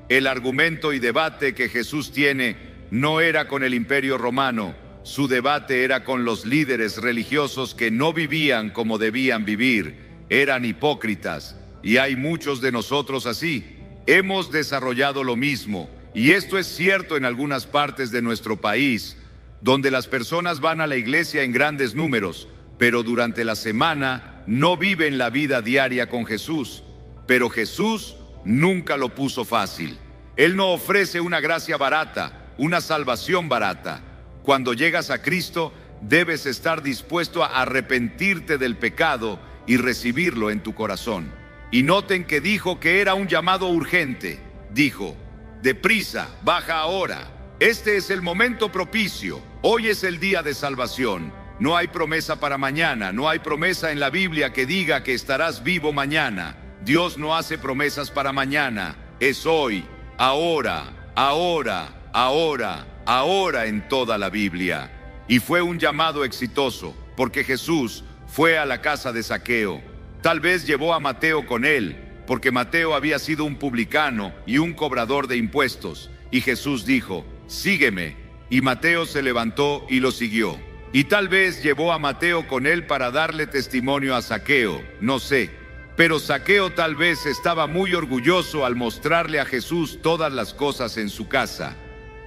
el argumento y debate que Jesús tiene no era con el Imperio Romano. Su debate era con los líderes religiosos que no vivían como debían vivir. Eran hipócritas, y hay muchos de nosotros así. Hemos desarrollado lo mismo, y esto es cierto en algunas partes de nuestro país, donde las personas van a la iglesia en grandes números, pero durante la semana no viven la vida diaria con Jesús. Pero Jesús nunca lo puso fácil. Él no ofrece una gracia barata, una salvación barata. Cuando llegas a Cristo, debes estar dispuesto a arrepentirte del pecado y recibirlo en tu corazón. Y noten que dijo que era un llamado urgente. Dijo: deprisa, baja ahora. Este es el momento propicio. Hoy es el día de salvación. No hay promesa para mañana. No hay promesa en la Biblia que diga que estarás vivo mañana. Dios no hace promesas para mañana. Es hoy, ahora, ahora, ahora, ahora en toda la Biblia. Y fue un llamado exitoso, porque Jesús fue a la casa de Zaqueo. Tal vez llevó a Mateo con él, porque Mateo había sido un publicano y un cobrador de impuestos. Y Jesús dijo: sígueme. Y Mateo se levantó y lo siguió. Y tal vez llevó a Mateo con él para darle testimonio a Zaqueo, no sé. Pero Zaqueo tal vez estaba muy orgulloso al mostrarle a Jesús todas las cosas en su casa,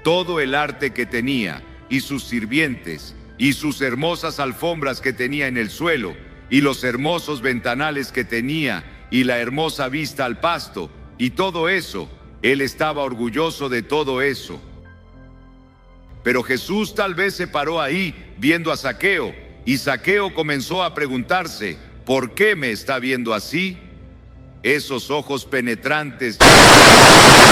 todo el arte que tenía, y sus sirvientes, y sus hermosas alfombras que tenía en el suelo, y los hermosos ventanales que tenía, y la hermosa vista al pasto, y todo eso. Él estaba orgulloso de todo eso. Pero Jesús tal vez se paró ahí viendo a Zaqueo, y Zaqueo comenzó a preguntarse: ¿por qué me está viendo así? Esos ojos penetrantes